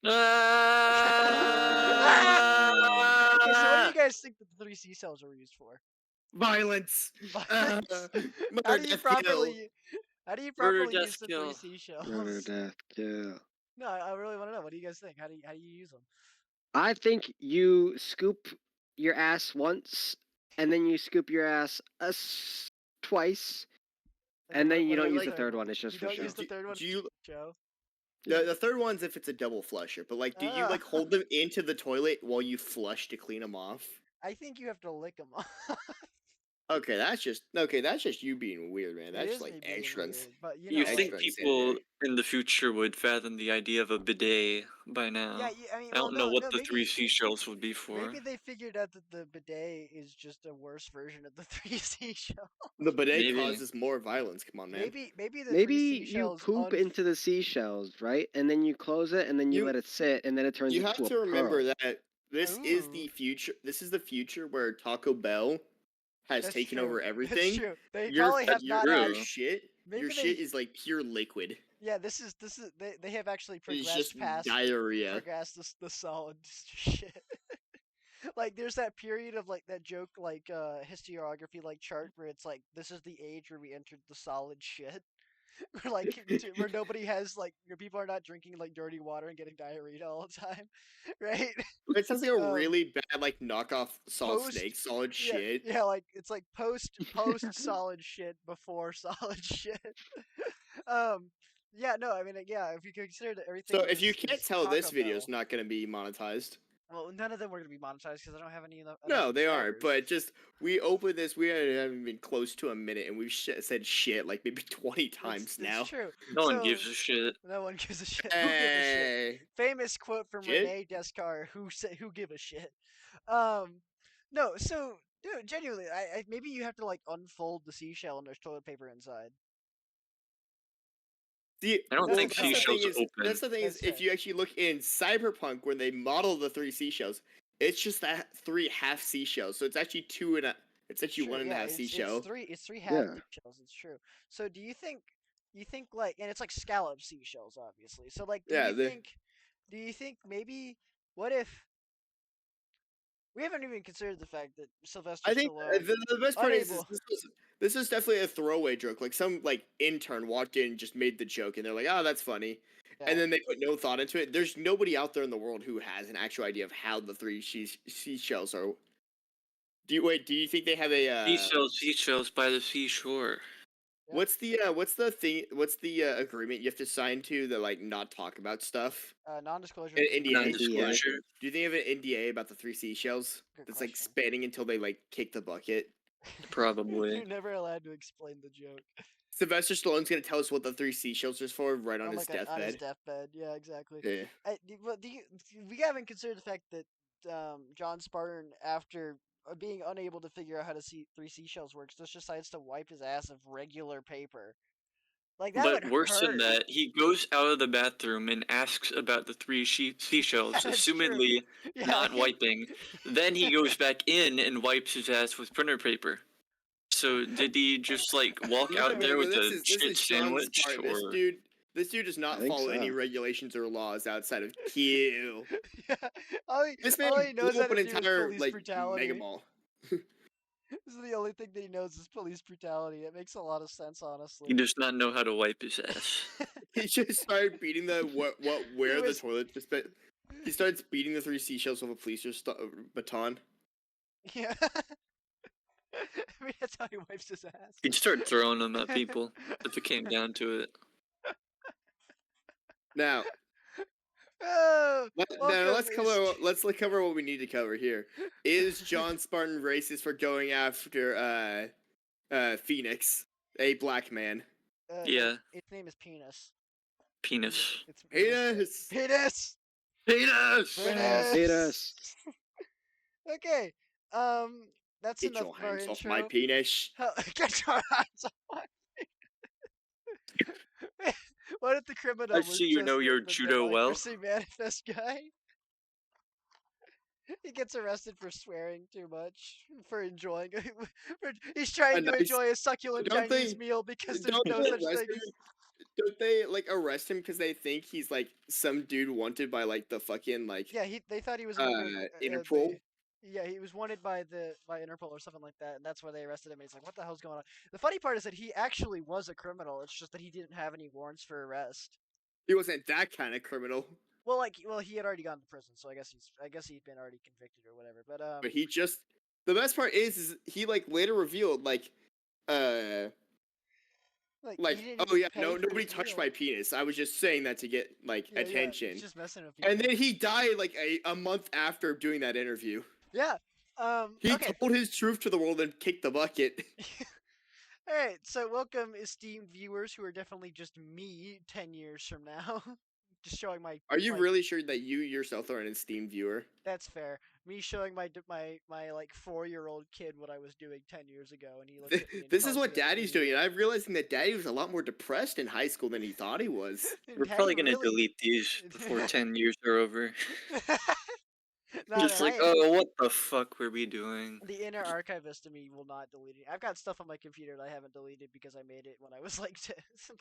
Okay, so what do Ah! you guys think that the three seashells are used for? Violence. Violence? How Murder, do you death, kill. properly how do you Murder, properly use death, the three kill. Murder, seashells? death, kill. No, I really want to know. What do you guys think? How do you use them? I think you scoop your ass once, and then you scoop your ass twice, and then you What don't about use the the Like, third third one. one? It's just You for don't show. use the third one. do you Show. the third one's if it's a double flusher, but like, do you like hold them into the toilet while you flush to clean them off? I think you have to lick them off. Okay, that's just you being weird, man. It That's is like me being weird, but you you know, extra like, think people insanity. in the future would fathom the idea of a bidet by yeah, now? I mean, I well, don't know no, what no, the three maybe seashells would be for. they figured out that the bidet is just a worse version of the three seashells. The bidet Maybe. causes more violence. Come on, man. Maybe the Maybe three you seashells poop into the seashells, right? And then you close it, and then you You let it sit, and then it turns you have into a to remember pearl. that this is Ooh, the future. This is the future where Taco Bell has that's taken true. over That's everything. true. They Your probably have not your True. actually. shit your Maybe shit they. is like pure liquid. Yeah, this is they have actually It's progressed just past diarrhea. the solid shit. Like there's that period of like that joke like historiography like chart where it's like this is the age where we entered the solid shit. Where like where nobody has like where people are not drinking like dirty water and getting diarrhea all the time, right? It sounds like a Um, really bad like knockoff Solid post Snake, solid yeah shit. yeah like it's like post solid shit before solid shit. um yeah, no, I mean yeah, if you consider that So everything if you can't is tell, this Taco video is Bell. not going to be monetized. Well, none of them were gonna be monetized because I don't have any enough No, they aren't. subscribers. But just we opened this. We haven't been close to a minute, and we've said shit like maybe 20 times It's now. true. No one gives So a shit. no one gives a shit. Who gives a shit? Hey, Famous quote from shit. Rene Descartes. Who say who give a shit? Um, no. So dude, genuinely, I maybe you have to like unfold the seashell and there's toilet paper inside. See, I don't That's well, the think that's the dumb. thing seashells is, open. That's if fair. you actually look in Cyberpunk when they model the three seashells, it's just that three half seashells. So it's actually two and a. It's It's actually true. one and a Yeah, half seashell. it's three half Yeah. seashells. It's true. So do you think like and it's like scallop seashells obviously. So like Yeah, do you think maybe what if we haven't even considered the fact that Sylvester I think Stallone the best part is unable. this is definitely a throwaway joke. Like some like intern walked in and just made the joke, and they're like, "Oh, that's funny," and Yeah. then they put no thought into it. There's nobody out there in the world who has an actual idea of how the three seashells are. Do you wait? Do you think they have a Seashells by the seashore. Yep. what's the thing? What's the agreement you have to sign to that like not talk about stuff? Non-disclosure An agreement. NDA. NDA. Non-disclosure. Do you think they have an NDA about the three seashells Good that's like question. spanning until they like kick the bucket? Probably. You're never allowed to explain the joke. Sylvester Stallone's gonna tell us what the three seashells is for right on Oh my his god, on his deathbed. deathbed. Yeah, exactly. Yeah. But we haven't considered the fact that John Spartan, after being unable to figure out how to see three seashells works, just decides to wipe his ass of regular paper. Like that But would worse than hurt. that, he goes out of the bathroom and asks about the three seashells, That's true. assumedly Yeah, not wiping. Then he goes back in and wipes his ass with printer paper. So did he just like walk out there with a This shit is John sandwich, Spartan. or This dude does I not think follow any so. regulations or laws outside of kill. yeah. This man All he knows blew how up to an do is entire police like mega brutality. mall. This is the only thing that he knows is police brutality. It makes a lot of sense, he honestly. does not know how to wipe his ass? He just started beating the He where the was toilet just been. He starts beating the three seashells with a police baton. yeah. I mean, that's how he wipes his ass. He'd start throwing them at people if it came down to it. Now, Oh, now welcome. let's cover what we need to cover here. Is John Spartan racist for going after Phoenix, a black man? No, Yeah, its name is Penis. penis. It's Penis. Penis. Penis! Hate us. Okay. That's Get enough your of our hands off my intro. penis. Get your hands off my. What if the criminal I was see you just know your the judo well. democracy manifest guy? He gets arrested for swearing too much, for enjoying. He's trying to nice- enjoy a succulent Don't Chinese they- meal because there's Don't no they such arrest thing him? don't they like arrest him because they think he's like some dude wanted by like the fucking like Yeah, they thought he was a member of Interpol? yeah, he was wanted by Interpol or something like that, and that's why they arrested him. And he's like, "What the hell's going on?" The funny part is that he actually was a criminal. It's just that he didn't have any warrants for arrest. He wasn't that kind of criminal, Well, he had already gone to prison, so I guess he'd been already convicted or whatever. But but he just. The best part is he like later revealed uh he didn't oh even yeah, pay no, for nobody his touched meal. my penis. I was just saying that to get like Yeah, attention. he's just messing with people. And then he died like a month after doing that interview. Yeah. He Okay. told his truth to the world and kicked the bucket. All right. So welcome, esteemed viewers, who are definitely just me 10 years from now. Just showing my. Are you my- really sure that you yourself are an esteemed viewer? That's fair. Me showing my like 4-year-old kid what I was doing 10 years ago, and he looks at me. And This calls is what me a Daddy's idiot. doing, and I'm realizing that Daddy was a lot more depressed in high school than he thought he was. We're Daddy probably gonna really- delete these before 10 years are over. No, Just man, like, oh, what the fuck were we doing? the inner archivist of me will not delete it. I've got stuff on my computer that I haven't deleted because I made it when I was like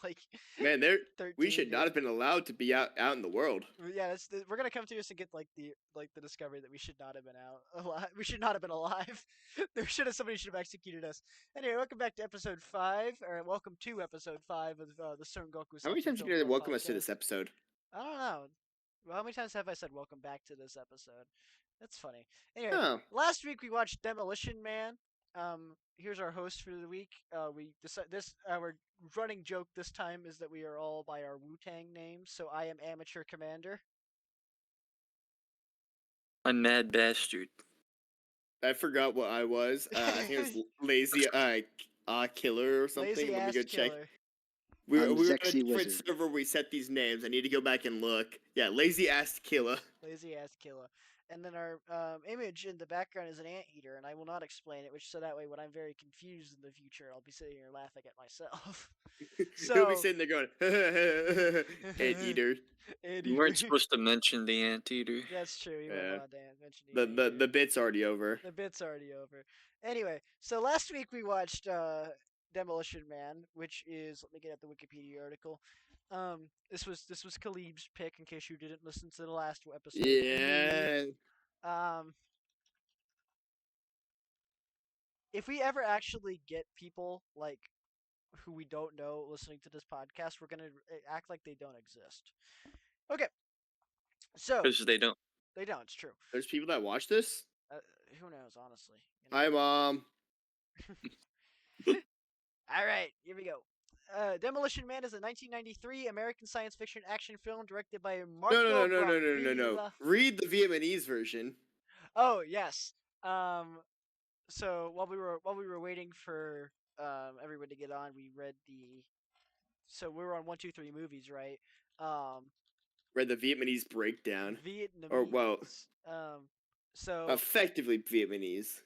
like Man, 13. we should not dude. have been allowed to be out in the world. Yeah, we're gonna come through this and get like the discovery that we should not have been out alive. We should not have been alive. Somebody should have executed us. Anyway, welcome back to episode 5, or welcome to episode 5 of the Son Goku. How many times are you gonna welcome us to this episode? I don't know. Well, how many times have I said welcome back to this episode? That's funny. Anyway, Oh, last week we watched Demolition Man. Here's our host for the week. We decided our running joke this time is that we are all by our Wu-Tang names. So I am Amateur Commander. I'm mad bastard. I forgot what I was. I think it was lazy killer or something. Lazy Let me ass go check. killer. We I'm were on a Zexy different Wizard. server. We set these names. I need to go back and look. Yeah, lazy ass killer. Lazy ass Killah. And then our image in the background is an anteater, and I will not explain it, so that way when I'm very confused in the future, I'll be sitting here laughing at myself. He'll be So, sitting there going, anteater. You weren't supposed to mention the anteater. That's true. You Yeah. weren't allowed to mention the anteater. The bit's already over. The bit's already over. Anyway, so last week we watched Demolition Man, which is, let me get at the Wikipedia article. This was Khalib's pick in case you didn't listen to the last episode. Yeah. If we ever actually get people like who we don't know listening to this podcast, we're gonna act like they don't exist. Okay. So Because they don't. they don't. It's true. There's people that watch this. Who knows? Honestly. You know? Hi, Mom. All right, here we go. Demolition Man is a 1993 American science fiction action film directed by Marco No. Brambilla. Read the Vietnamese version. Oh yes. So while we were waiting for everyone to get on, we read the. So we were on 1, 2, 3 movies, right? Read the Vietnamese breakdown. Vietnamese. Or, well, So effectively Vietnamese.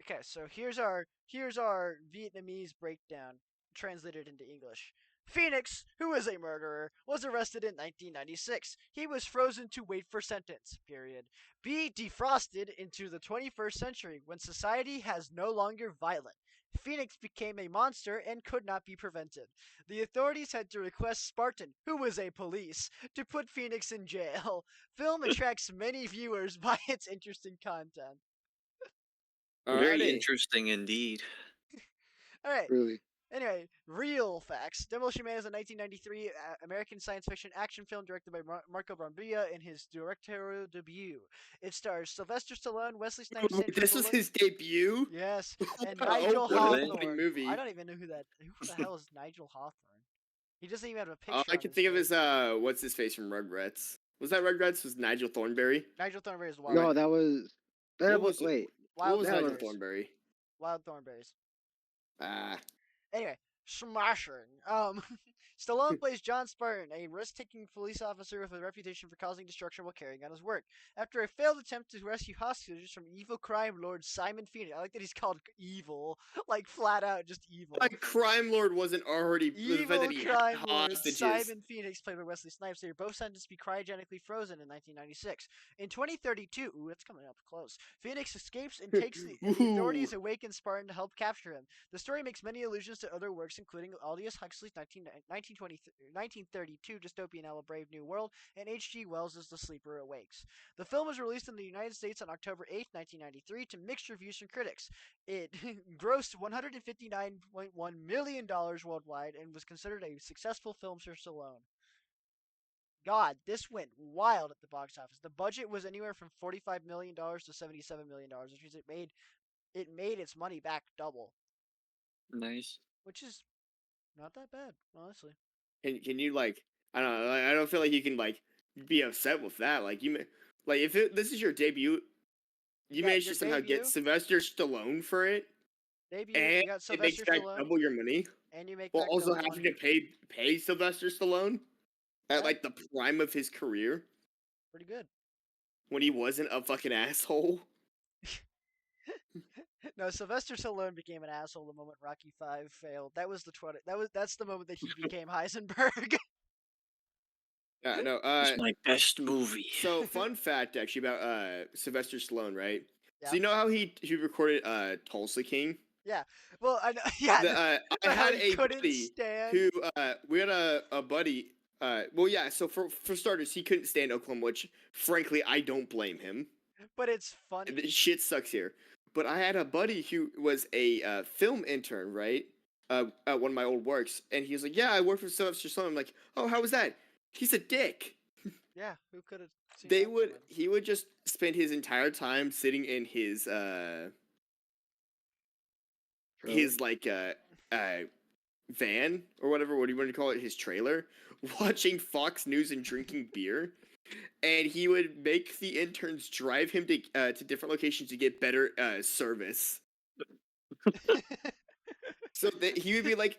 okay, so here's our Vietnamese breakdown translated into English. Phoenix, who is a murderer, was arrested in 1996. He was frozen to wait for sentence, period. Be defrosted into the 21st century when society has no longer violent. Phoenix became a monster and could not be prevented. The authorities had to request Spartan, who was a police, to put Phoenix in jail. Film attracts many viewers by its interesting content. Very Alrighty. interesting indeed. All right. Really. Anyway, real facts. Demolition Man is a 1993 American science fiction action film directed by Marco Brambilla in his directorial debut. It stars Sylvester Stallone, Wesley Snipes, Wait, this was his debut? Yes, and Oh, Nigel what an Really? Hawthorne. opening movie. I don't even know who the hell is Nigel Hawthorne. He doesn't even have a picture. I on can his think of face. his what's his face from Rugrats. Was that Rugrats? Was Nigel Thornberry? Nigel Thornberry is Wild. No, that was. That What was. was it? Wait. What was that Nigel was- Thornberry? Wild Thornberries. Ah. Anyway, smashing. Stallone plays John Spartan, a risk-taking police officer with a reputation for causing destruction while carrying on his work. After a failed attempt to rescue hostages from evil crime lord Simon Phoenix, I like that he's called evil, like flat out just evil. Like Crime Lord wasn't already the fact Evil that he had crime lord hostages. Simon Phoenix, played by Wesley Snipes. They were both sentenced to be cryogenically frozen in 1996. In 2032, ooh, that's coming up close. Phoenix escapes and takes the authorities awaken Spartan to help capture him. The story makes many allusions to other works, including Aldous Huxley's 19 1932 dystopian novel Brave New World, and H.G. Wells' The Sleeper Awakes. The film was released in the United States on October 8, 1993, to mixed reviews from critics. It grossed $159.1 million worldwide and was considered a successful film for Stallone. God, this went wild at the box office. The budget was anywhere from $45 million to $77 million, which means it made its money back double, Nice. which is not that bad, honestly. Can you like? I don't know. I don't feel like you can like be upset with that. Like if this is your debut, you Yeah, managed your to somehow get debut, Sylvester Stallone for it, you and got it makes Sylvester back Stallone, double your money, and you make while back also double having money. to pay Sylvester Stallone at Yeah, like the prime of his career pretty good. when he wasn't a fucking asshole. No, Sylvester Stallone became an asshole the moment Rocky Five failed. That was the that's the moment that he became Heisenberg. Yeah, no. It's my best movie. So fun fact actually about Sylvester Stallone, right? So Yeah. you know how he recorded Tulsa King? Yeah. Well, I know. Yeah. I How had he a couldn't buddy stand. who we had a buddy well yeah, so for starters he couldn't stand Oklahoma, which frankly I don't blame him. But it's funny. The shit sucks here. But I had a buddy who was a film intern, right? At one of my old works, and he was like, "Yeah, I worked for Sylvester Stallone." I'm like, "Oh, how was that?" He's a dick. Yeah. Who could have seen that coming? He would just spend his entire time sitting in his like van or whatever, what do you want to call it, his trailer, watching Fox News and drinking beer. And he would make the interns drive him to different locations to get better service. So that he would be like,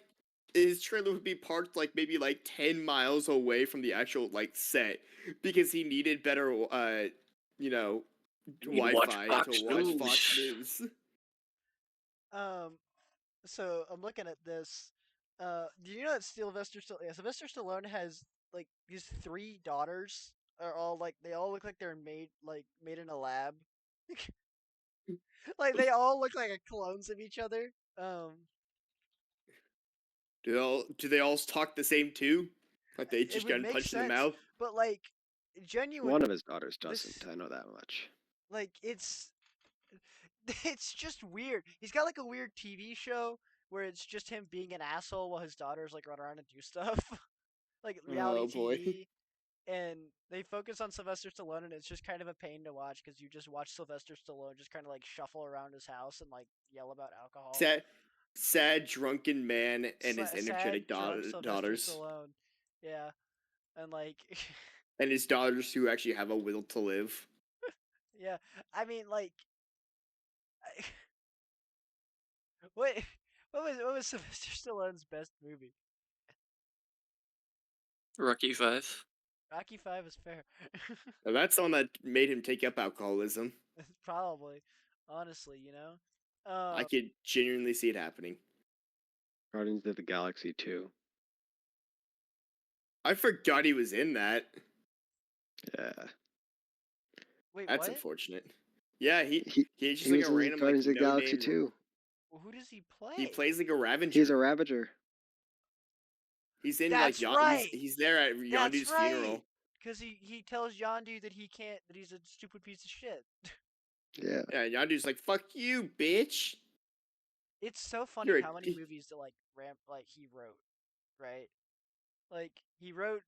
his trailer would be parked like maybe like 10 miles away from the actual like set because he needed better you know You watch Wi-Fi Fox to watch News. Fox News. um. So I'm looking at this. Do you know that Sylvester Stallone has like these three daughters are all like they all look like they're made in a lab. Like they all look like clones of each other. Do they all talk the same too? Like they It just would got make punched in the sense, mouth? but like One of genuinely, his daughters doesn't. this I know that much. like it's just weird. He's got like a weird TV show where it's just him being an asshole while his daughters like run around and do stuff, like reality Oh boy. TV. And they focus on Sylvester Stallone, and it's just kind of a pain to watch because you just watch Sylvester Stallone just kind of like shuffle around his house and like yell about alcohol. Sad drunken man and his Sad, energetic drunk Sylvester daughters. Stallone. Yeah, and like, And his daughters who actually have a will to live. yeah. I mean, like, what what was Sylvester Stallone's best movie? Rocky 5. Rocky Five is fair. Now, that's the one that made him take up alcoholism. Probably, honestly, you know. I could genuinely see it happening. Guardians of the Galaxy 2. I forgot he was in that. Yeah. Wait, That's what? unfortunate. Yeah, he's just He like was a in random Guardians like of the Galaxy no-name. 2. Well, who does he play? He plays like a Ravager. He's a Ravager. He's in That's like right. he's there at Yondu's funeral. Because he tells Yondu that he can't, that he's a stupid piece of shit. Yeah. Yeah, Yondu's like, "Fuck you, bitch." It's so funny You're a how many d- movies that like he wrote, right? Like he wrote,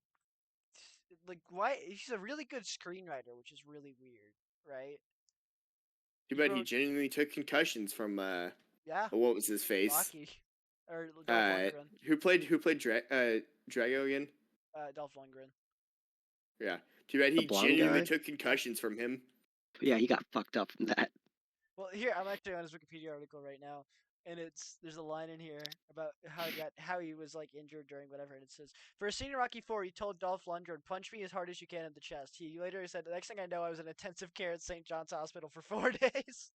like why he's a really good screenwriter, which is really weird, right? Too He bad he wrote, genuinely took concussions from yeah, what was his face? Rocky, or Dolph Lundgren, Who played Drago again? Dolph Lundgren. Yeah. Too bad The he blonde genuinely guy? took concussions from him. Yeah, he got fucked up from that. Well, here I'm actually on his Wikipedia article right now, and there's a line in here about how he was like injured during whatever, and it says for a scene in Rocky 4, he told Dolph Lundgren, "Punch me as hard as you can in the chest." He later said, "The next thing I know, I was in intensive care at St. John's Hospital for 4 days."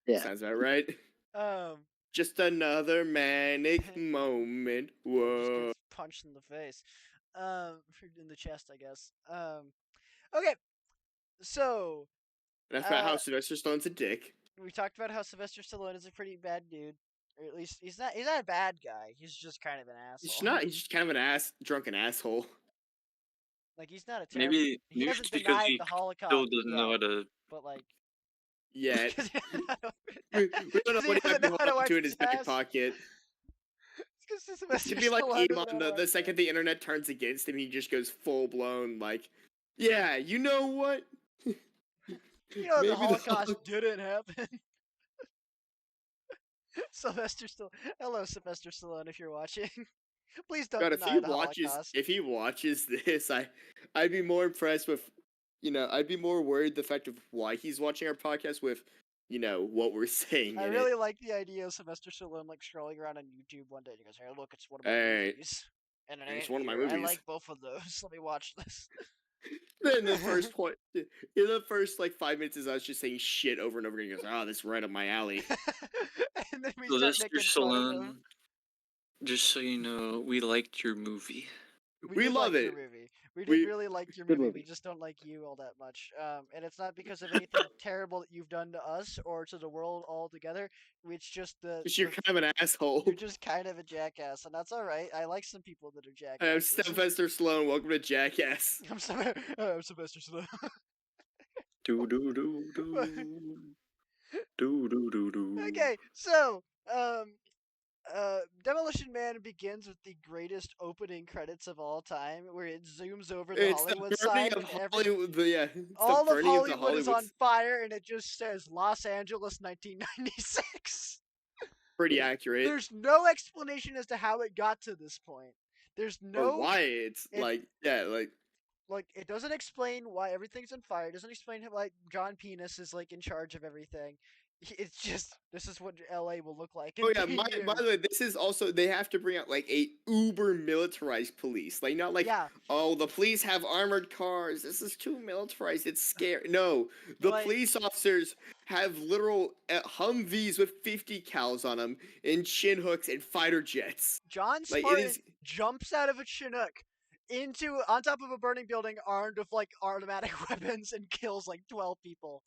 Yeah. Sounds about right. Um, Just another manic moment. just Whoa. gets punched in the face, in the chest, I guess. Okay, so That's about how uh, Sylvester Stallone's a dick. we talked about how Sylvester Stallone is a pretty bad dude. Or at least he's not a bad guy. He's just kind of an He's asshole. not. He's just kind of an drunken asshole. Like he's not a terrible. Maybe He it's hasn't because denied he the still Holocaust doesn't know yet, how to. but like Yeah. 'cause he We don't know he what he might doesn't be know how to holding wipe to in his his back ass. pocket. It's because He'd Sylvester be like Stallone doesn't know Elon. how to The wipe his second ass. the internet turns against him, he just goes full blown like, yeah, you know what? You know the Maybe the Holocaust didn't happen. Hello, Sylvester Stallone, if you're watching. Please don't God, deny the Holocaust. if he watches this, I'd be more impressed with, I'd be more worried the fact of why he's watching our podcast with, what we're saying I in really it. like the idea of Sylvester Stallone like scrolling around on YouTube one day and he goes, "Hey, look, it's one of my Alright, movies, and it it's ain't one of my here. I movies. like both of those. Let me watch this." Then the first point, in the first like 5 minutes, is I was just saying shit over and over again. He goes, "Oh, this is right up my alley." And then we So start this making is fun of him. Stallone. Just so you know, we liked your movie. We We did love like your it. movie. We did We really like your Good movie. movie. We just don't like you all that much. And it's not because of anything terrible that you've done to us or to the world altogether. It's just you're kind of an asshole. you're just kind of a jackass, and that's all right. I like some people that are I'm jackasses. Sylvester Stallone. Welcome to Jackass. I'm Sylvester Stallone. Do do do do do do do do. Okay, so Demolition Man begins with the greatest opening credits of all time, where it zooms over the It's the Hollywood burning sign of and Hollywood. It's the all of burning of the Hollywood is Hollywood. on fire, and it just says Los Angeles, 1996. Pretty accurate. There's no explanation as to how it got to this point. There's Or no why it's it- like, yeah, like it doesn't explain why everything's on fire. It doesn't explain how like John Penis is like in charge of everything. It's just this is what LA will look like in oh yeah. 10 By years. the way, this is also they have to bring out like a uber militarized police, like not like Yeah, oh the police have armored cars. This is too militarized. It's scary. No, the like police officers have literal Humvees with 50 cals on them and chin hooks and fighter jets. John Like it Spartan is. jumps out of a Chinook into on top of a burning building armed with like automatic weapons and kills like 12 people.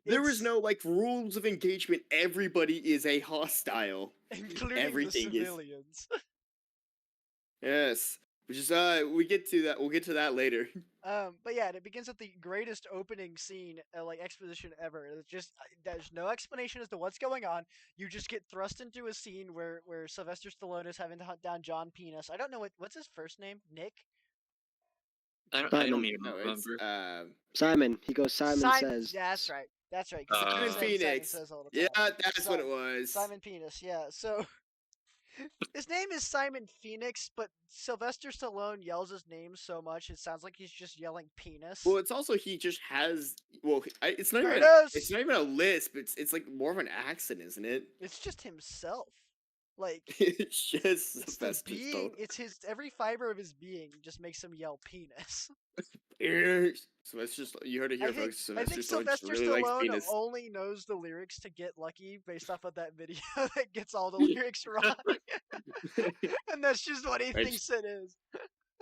There is It's no like rules of engagement. Everybody is a hostile. including Everything the is. civilians. Yes. Which is we get to that. We'll get to that later. But yeah, it begins with the greatest opening scene, like exposition ever. It's just there's no explanation as to what's going on. You just get thrust into a scene where Sylvester Stallone is having to hunt down John Penis. I don't know what's his first name. Nick. I don't Simon. even No, it's remember. Simon. He goes, Simon says. Yeah, that's right. That's right. 'Cause he Simon keeps saying Simon Phoenix. says all the Yeah, time. that's what it was. Simon Penis. Yeah. So his name is Simon Phoenix, but Sylvester Stallone yells his name so much it sounds like he's just yelling penis. Well, it's also he just has. Well, it's not even. Penis! It's not even a lisp. It's like more of an accent, isn't it? It's just himself. Like It's just it's the Sylvester being. It's his every fiber of his being just makes him yell penis. Stallone. So it's just you heard it I here, think, folks. I think Stallone just Sylvester really likes Stallone penis. only knows the lyrics to Get Lucky based off of that video that gets all the lyrics wrong. And that's just what he It's- thinks it is.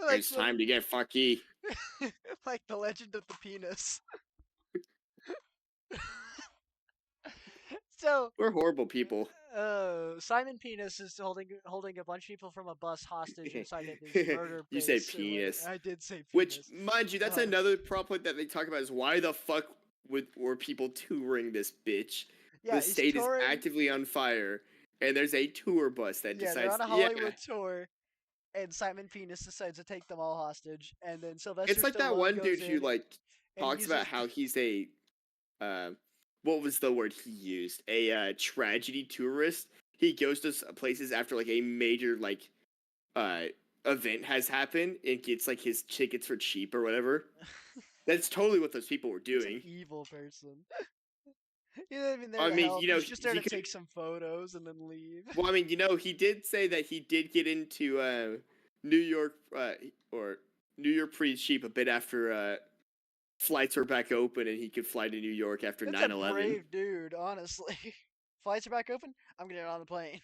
Like It's time to get fucky. like the legend of the penis. So We're horrible people. Simon Penis is holding a bunch of people from a bus hostage inside of his murder You base. said or whatever. penis. I did say penis. Which, mind you, that's Uh, another prop point that they talk about is why the fuck were people touring this bitch? yeah, The he's state touring, is actively on fire, and there's a tour bus that yeah, they're decides. on a Hollywood tour, and Simon Penis decides to take them all hostage, and then Sylvester It's like that Stallone one goes dude who in like and talks about uses- how he's a, what was the word he used? A tragedy tourist. He goes to places after like a major like, event has happened and gets like his tickets for cheap or whatever. That's totally what those people were He's doing. an evil person. He's not even there I to mean, help. you know, He's just there he to could- take some photos and then leave. Well, I mean, he did say that he did get into New York or New York pretty cheap a bit after flights were back open and he could fly to New York after That's 9/11. a brave dude, honestly. Flights are back open. I'm gonna get on the plane.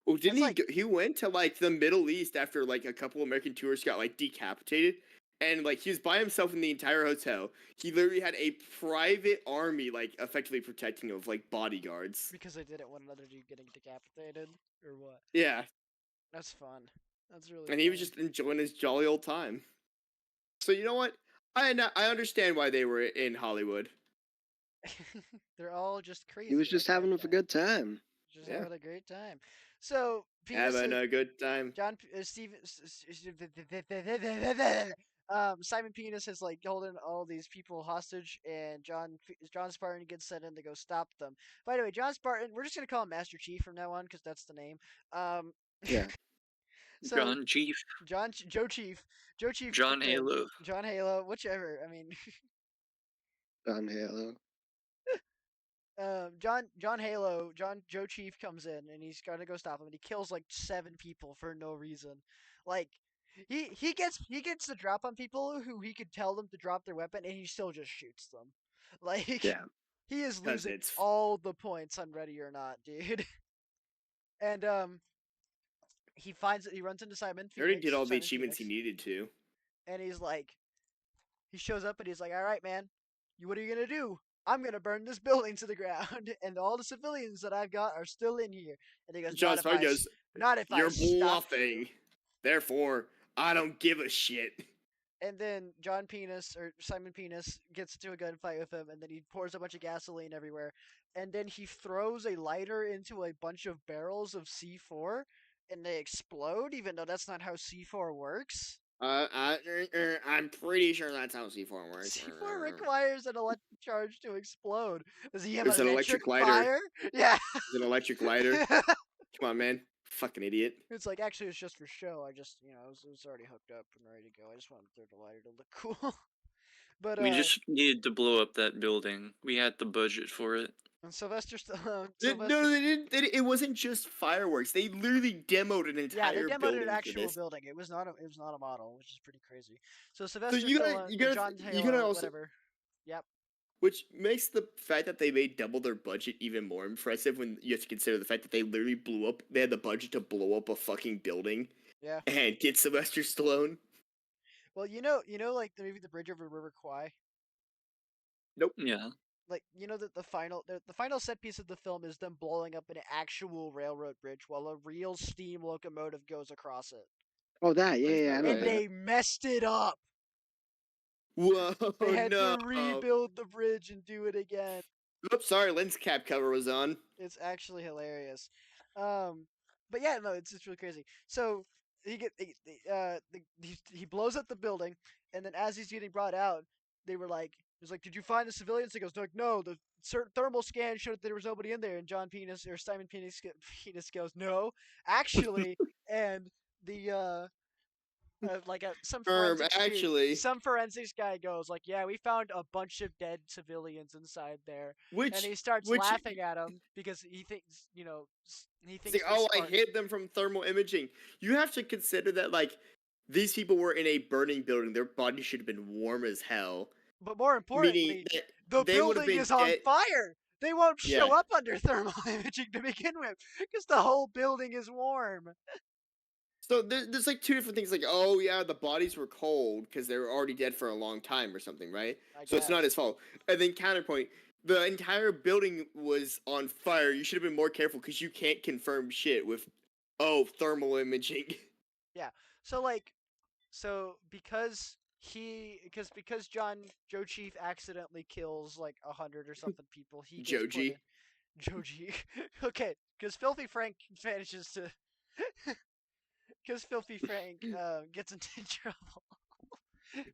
Oh, didn't That's he? He went to like the Middle East after like a couple American tourists got like decapitated, and like he was by himself in the entire hotel. He literally had a private army, like effectively protecting him, of like bodyguards. Because they didn't want another dude getting decapitated, or what? Yeah, That's fun. That's really and funny. he was just enjoying his jolly old time. So you know what? I understand why they were in Hollywood. They're all just crazy. He was just like having that a guy. good time. Just Yeah. having a great time. So Penis, Having a good time. John Steve Simon Penis is like holding all these people hostage, and John Spartan gets sent in to go stop them. By the way, John Spartan, we're just gonna call him Master Chief from now on because that's the name. Yeah. So John Chief, Joe Chief John comes in. Halo. John Halo, whichever. I mean, On Halo. Joe Chief comes in and he's gonna go stop him, and he kills like 7 people for no reason. Like he gets the drop on people who he could tell them to drop their weapon, and he still just shoots them. Like Yeah. he is 'Cause losing it's- all the points on Ready or Not, dude. And he runs into Simon He already Phoenix, did all the Simon achievements he Phoenix, needed to. and he shows up and he's like, "All right, man, what are you gonna do? I'm gonna burn this building to the ground, and all the civilians that I've got are still in here." And he goes, John Spartan goes, not if I "You're stop you." bluffing. Therefore, I don't give a shit." And then Simon Penis gets into a gunfight with him, and then he pours a bunch of gasoline everywhere, and then he throws a lighter into a bunch of barrels of C4, and they explode, even though that's not how C4 works. I'm pretty sure that's how C4 works. C4 requires an electric charge to explode. Does he have It's an an electric electric lighter. fire? Yeah. It's an electric lighter. Come on, man. Fucking idiot. It's like, actually, it's just for show. I just, it was already hooked up and ready to go. I just wanted to throw the lighter to look cool. But We just needed to blow up that building. We had the budget for it. and Sylvester No, Sylvester, they didn't. It wasn't just fireworks. They literally demoed an yeah, they entire demoed building an for actual this. building. It was not a model, which is pretty crazy. So So Sylvester you gotta, Stallone, you gotta, John you gotta Halo, also, whatever. Yep. which makes the fact that they made double their budget even more impressive when you have to consider the fact that they literally blew up. They had the budget to blow up a fucking building. Yeah. And get Sylvester Stallone. Well, like the movie The Bridge Over River Kwai. Yeah. Like that the final set piece of the film is them blowing up an actual railroad bridge while a real steam locomotive goes across it, Oh, that. Yeah, That's yeah, I not know and right. that. they messed it up. Whoa, They had no. to rebuild the bridge and do it again. Oops, sorry, lens cap cover was on. It's actually hilarious. But yeah, no, it's really crazy. So he blows up the building, and then as he's getting brought out, he was like, "Did you find the civilians?" He goes, "Like, no, the thermal scan showed that there was nobody in there." And Simon Penis goes, "No, actually," and the Actually, some forensics guy goes like, "Yeah, we found a bunch of dead civilians inside there," and he starts laughing at him because he thinks he it's thinks like, they're oh, I smart. hid them from thermal imaging. You have to consider that, like, these people were in a burning building. Their bodies should have been warm as hell. But more importantly, Meaning that the they would have building been is on dead. fire. They won't show Yeah. up under thermal imaging to begin with because the whole building is warm. So there's like two different things. Like, oh yeah, the bodies were cold because they were already dead for a long time or something, right? So it's not guess. his fault. And then counterpoint, the entire building was on fire. You should have been more careful because you can't confirm shit with, thermal imaging. Yeah. So because Joe Chief accidentally kills like 100 or something people, he gets Joji. Joji. Okay, because Filthy Frank manages to. Because Filthy Frank gets into trouble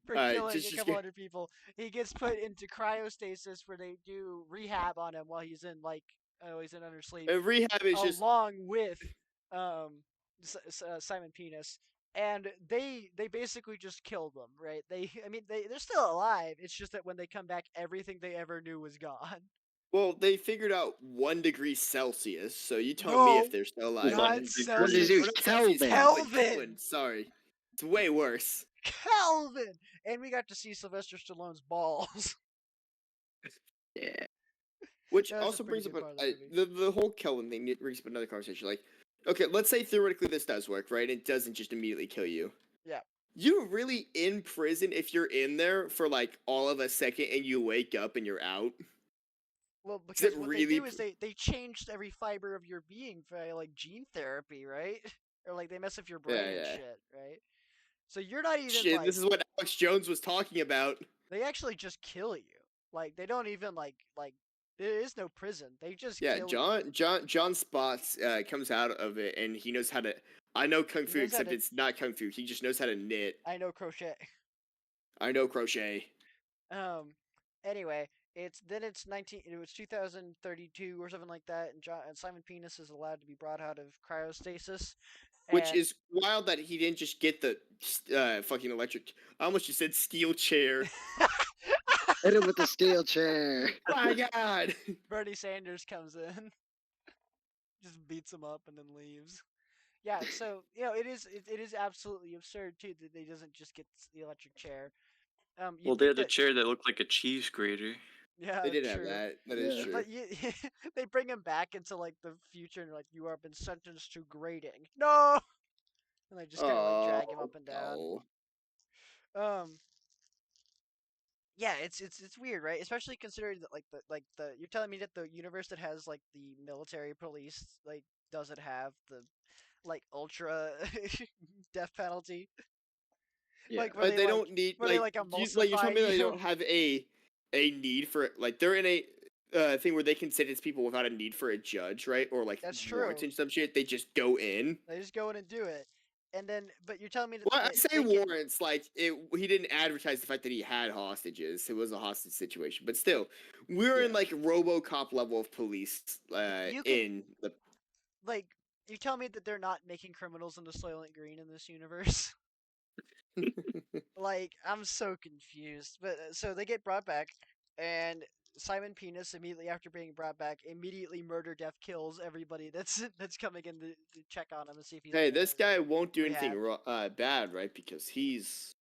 for killing a couple hundred people. He gets put into cryostasis where they do rehab on him while he's in under sleep. And rehab is just along with Simon Penis. And they basically just killed them, right? They're still alive. It's just that when they come back, everything they ever knew was gone. well, they figured out 1 degree Celsius. So you tell me if they're still alive. Not What Celsius. is Or not Kelvin? Celsius, Kelvin! Sorry, it's way worse. Kelvin! And we got to see Sylvester Stallone's balls. Yeah. Which That's a also pretty brings up good part of the the whole Kelvin thing brings up another conversation. Like, okay, let's say theoretically this does work, right? It doesn't just immediately kill you. Yeah. you're really in prison if you're in there for like all of a second and you wake up and you're out. Well, Is it because what they really? do is they changed every fiber of your being via like gene therapy, right? Or like they mess with your Yeah, brain and yeah. shit, right? So you're not even Shit, like this is what Alex Jones was talking about. they actually just kill you. Like they don't even like there is no prison. They just Yeah, kill you. John Spots comes out of it and he knows how to. I know kung He fu, knows how except to. it's not kung fu. He just knows how to knit. I know crochet. I know crochet. Um. Anyway, it's 19. It was 2032 or something like that, and Simon Penis is allowed to be brought out of cryostasis, Which and is wild that he didn't just get the fucking electric. I almost just said steel chair. Hit him with the steel chair. My God. Bernie Sanders comes in, just beats him up, and then leaves. Yeah, so it is absolutely absurd too that they doesn't just get the electric chair. Well, You'd they think had a that chair that looked like a cheese grater. They yeah, did have true. that. That is Yeah. true. But they bring him back into like the future and like you have been sentenced to grading. No, and they just kind of like drag him Oh up and down. no. Um, yeah, it's weird, right? Especially considering that like the you're telling me that the universe that has like the military police like doesn't have the like ultra death penalty, Yeah. like where they They like don't need where they like you're telling emulsify me that they you. don't have a need for it. Like they're in a thing where they can sentence people without a need for a judge, right? Or like That's warrants true. and some shit. They just go in. They just go in and do it, and then but you're telling me that Well, I say they can. warrants like it. He didn't advertise the fact that he had hostages. It was a hostage situation, but still, we're in Yeah. like RoboCop level of police. You can In the like you tell me that they're not making criminals into Soylent Green in this universe. Like I'm so confused. But so they get brought back, and Simon Penis immediately after being brought back immediately murder death kills everybody that's that's coming in to check on him and see if he's hey, been in this guy won't do anything rehab. bad, right? Because he's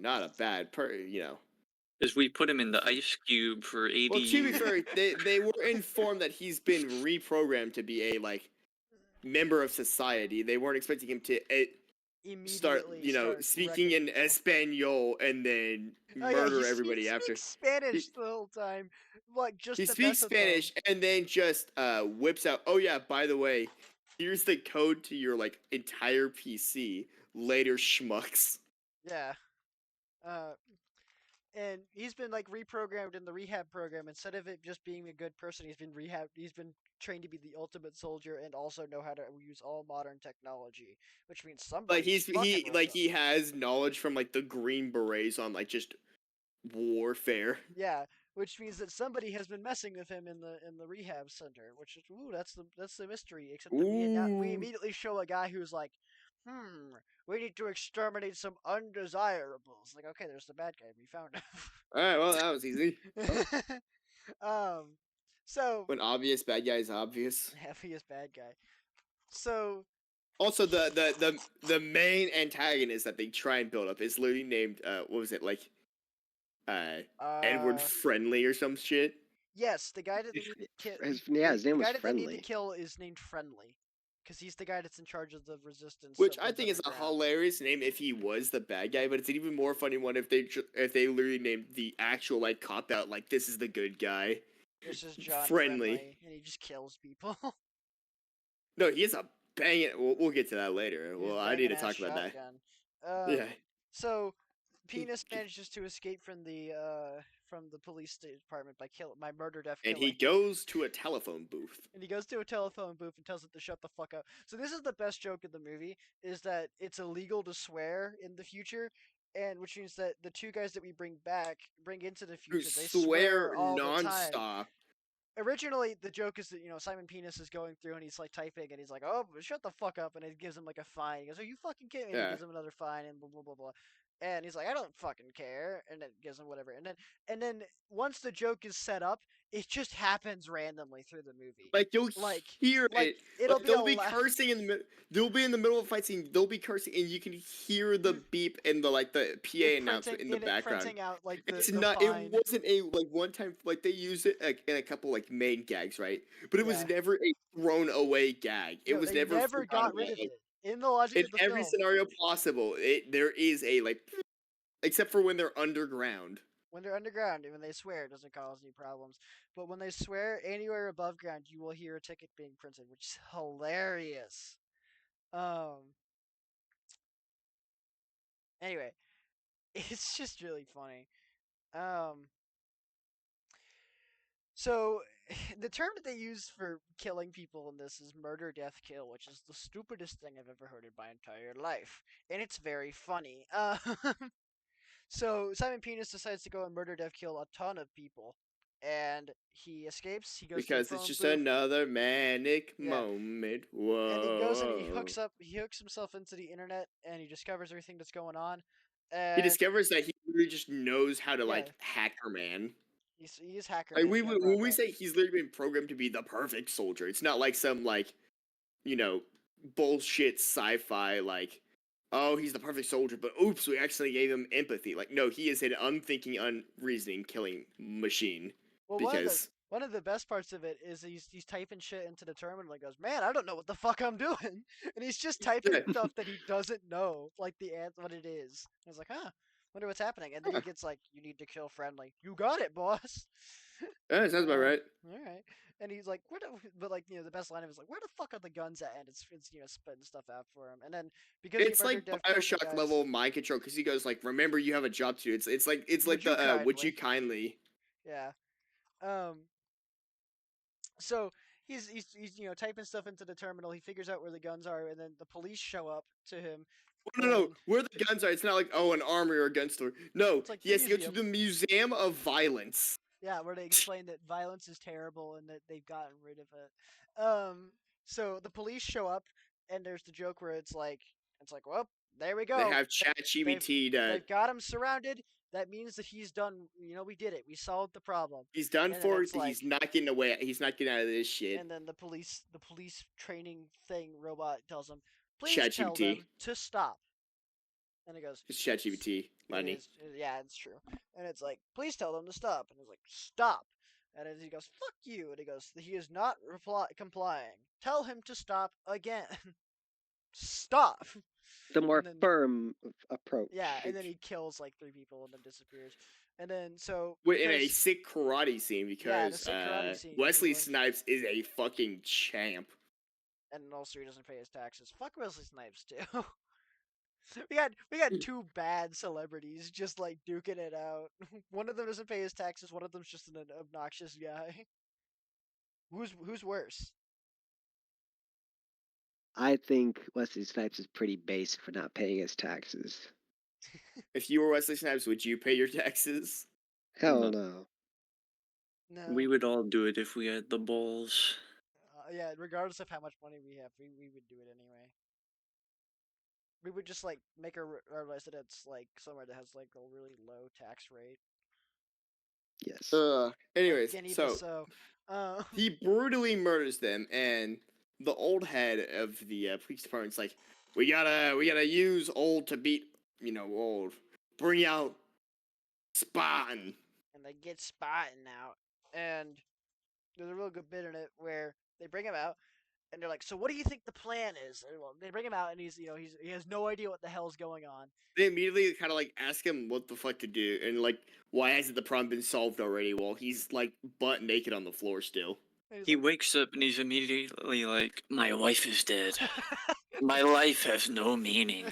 not a bad Because we put him in the ice cube for 80 Well, to be years. fair, they were informed that he's been reprogrammed to be a like member of society. They weren't expecting him to start, Immediately start speaking wrecking in people. Espanol and then Oh yeah, murder he everybody after. speaks Spanish He, the whole time, like just he to speaks mess with them. Spanish and then just whips out. Oh yeah, by the way, here's the code to your like entire PC. Later, schmucks. Yeah. Uh, and he's been like reprogrammed in the rehab program. Instead of it just being a good person, he's been rehab. He's been trained to be the ultimate soldier and also know how to use all modern technology, which means Like somebody's fucking with him. he has knowledge from like the Green Berets on like just warfare. Yeah, which means that somebody has been messing with him in the rehab center. Which is that's the mystery. Except that we Ooh. immediately show a guy who's like, we need to exterminate some undesirables. Like, okay, there's the bad guy. We found him. All right, well that was easy. um, so When obvious bad guy is obvious. heaviest bad guy. So Also, the main antagonist that they try and build up is literally named what was it like Edward uh, Friendly or some shit. yes, the guy that they need to kill. His The name was guy that they need to Friendly. kill is named Friendly, because he's the guy that's in charge of the resistance. Which that I lives think is a underground. hilarious name if he was the bad guy, but it's an even more funny one if they literally named the actual like cop out like this is the good guy. This is John Friendly. and he just kills people. No, he has a bang it. We'll get to that later. He's Well, I need to banging-ass talk about that. shotgun. Yeah. So Penis manages to escape from the police department by murder death And killing. he goes to a telephone booth. And he goes to a telephone booth and tells it to shut the fuck up. So this is the best joke in the movie, is that it's illegal to swear in the future, and which means that the two guys that we bring into the Who future, they swear all the time. nonstop. Originally, the joke is that Simon Penis is going through and he's like typing and he's like, "Oh, shut the fuck up," and it gives him like a fine. He goes, "Are you fucking kidding me?" And he Yeah. gives him another fine and blah blah blah blah. And he's like, "I don't fucking care," and it gives him whatever. And then once the joke is set up, it just happens randomly through the movie. Like you'll Like hear it. it'll Like, be they'll be cursing in the they'll be in the middle of a fight scene. They'll be cursing, and you can hear the beep and the PA announcement in the background. printing out like It's the not. fine. It wasn't a like one time. Like they use it in a couple like main gags, right? But it was Yeah. never a thrown away gag. It No, was they never never got forgotten rid of gag. it. in the logic In of the every film, scenario possible, there is a like, except for when they're underground. when they're underground and when they swear, it doesn't cause any problems. But when they swear anywhere above ground, you will hear a ticket being printed, which is hilarious. Um. Anyway, it's just really funny. Um. So, the term that they use for killing people in this is murder, death, kill, which is the stupidest thing I've ever heard in my entire life, and it's very funny. So Simon Penis decides to go and murder, death, kill a ton of people, and he escapes. He goes to the Because it's phone just booth. another manic Yeah, moment. and he goes and he Whoa. hooks himself into the internet, and he discovers everything that's going on, He and discovers that he really just knows how to yeah, like hacker man. he is hacker Like man. You gotta when love we that. say he's literally been programmed to be the perfect soldier, it's not like some like, you know, bullshit sci-fi like, oh, he's the perfect soldier, but oops, we actually gave him empathy. Like, no, he is an unthinking, unreasoning killing machine. Well, Because one of the best parts of it is he's typing shit into the terminal and goes, "Man, I don't know what the fuck I'm doing," and he's just typing yeah, stuff that he doesn't know, like what it is. I was like, "Huh, wonder what's happening," and then he gets like, "You need to kill friendly." You got it, boss. that sounds about right. All right. And he's like, "Where?" But like, the best line of it is like, "Where the fuck are the guns at?" And it's spitting stuff out for him. And then because he It's murdered, like Dev killed the Bioshock guys. level mind control because he goes like, "Remember, you have a job to do." It's like Would you the "Would you kindly? kindly?" Yeah. Um. So he's typing stuff into the terminal. He figures out where the guns are, and then the police show up to him, No, no, no. and Where the guns are, it's not like oh an armory or a gun store. No, it's like he the has to go to museum. the Museum of Violence. Yeah, where they explain that violence is terrible and that they've gotten rid of it. So the police show up, and there's the joke where it's like, well, there we They go. have They've ChatGPT to they've got him surrounded. That means that he's done. We did it. We solved the problem. he's done And then for. it's He's like, not getting away. He's not getting out of this shit. and then the police training thing robot tells him, please tell ChatGPT. them to stop. And he goes, It's ChatGPT, it Lenny. is, yeah, it's true. And it's like, please tell them to stop. And he's like, stop. And then he goes, fuck you. And he goes, he is not complying. Tell him to stop again. Stop. The more And then, firm approach. yeah, and then he kills like 3 people and then disappears. And then, so, In a because, sick karate scene yeah, in a because sick karate scene. Wesley Snipes is a fucking champ. And also he doesn't pay his taxes. Fuck Wesley Snipes, too. We got two bad celebrities just like duking it out. One of them doesn't pay his taxes. One of them's just an obnoxious guy. Who's worse? I think Wesley Snipes is pretty base for not paying his taxes. If you were Wesley Snipes, would you pay your taxes? Hell No. no. No. We would all do it if we had the balls. Yeah. Regardless of how much money we have, we would do it anyway. We would just like make our residence like somewhere that has like a really low tax rate, Yes. like Anyways, so Guinea-Bissau. he brutally murders them, and the old head of the police department's like, we gotta use old to beat old. Bring out Spawn. And they get Spotting out, and there's a real good bit in it where they bring him out, and they're like, "So what do you think the plan is?" And, well, they bring him out, and he has no idea what the hell's going on. They immediately kind of like ask him what the fuck to do, and like why hasn't the problem been solved already? While he's like butt naked on the floor still. And he's He like, wakes up and he's immediately like, "My wife is dead. My life has no meaning."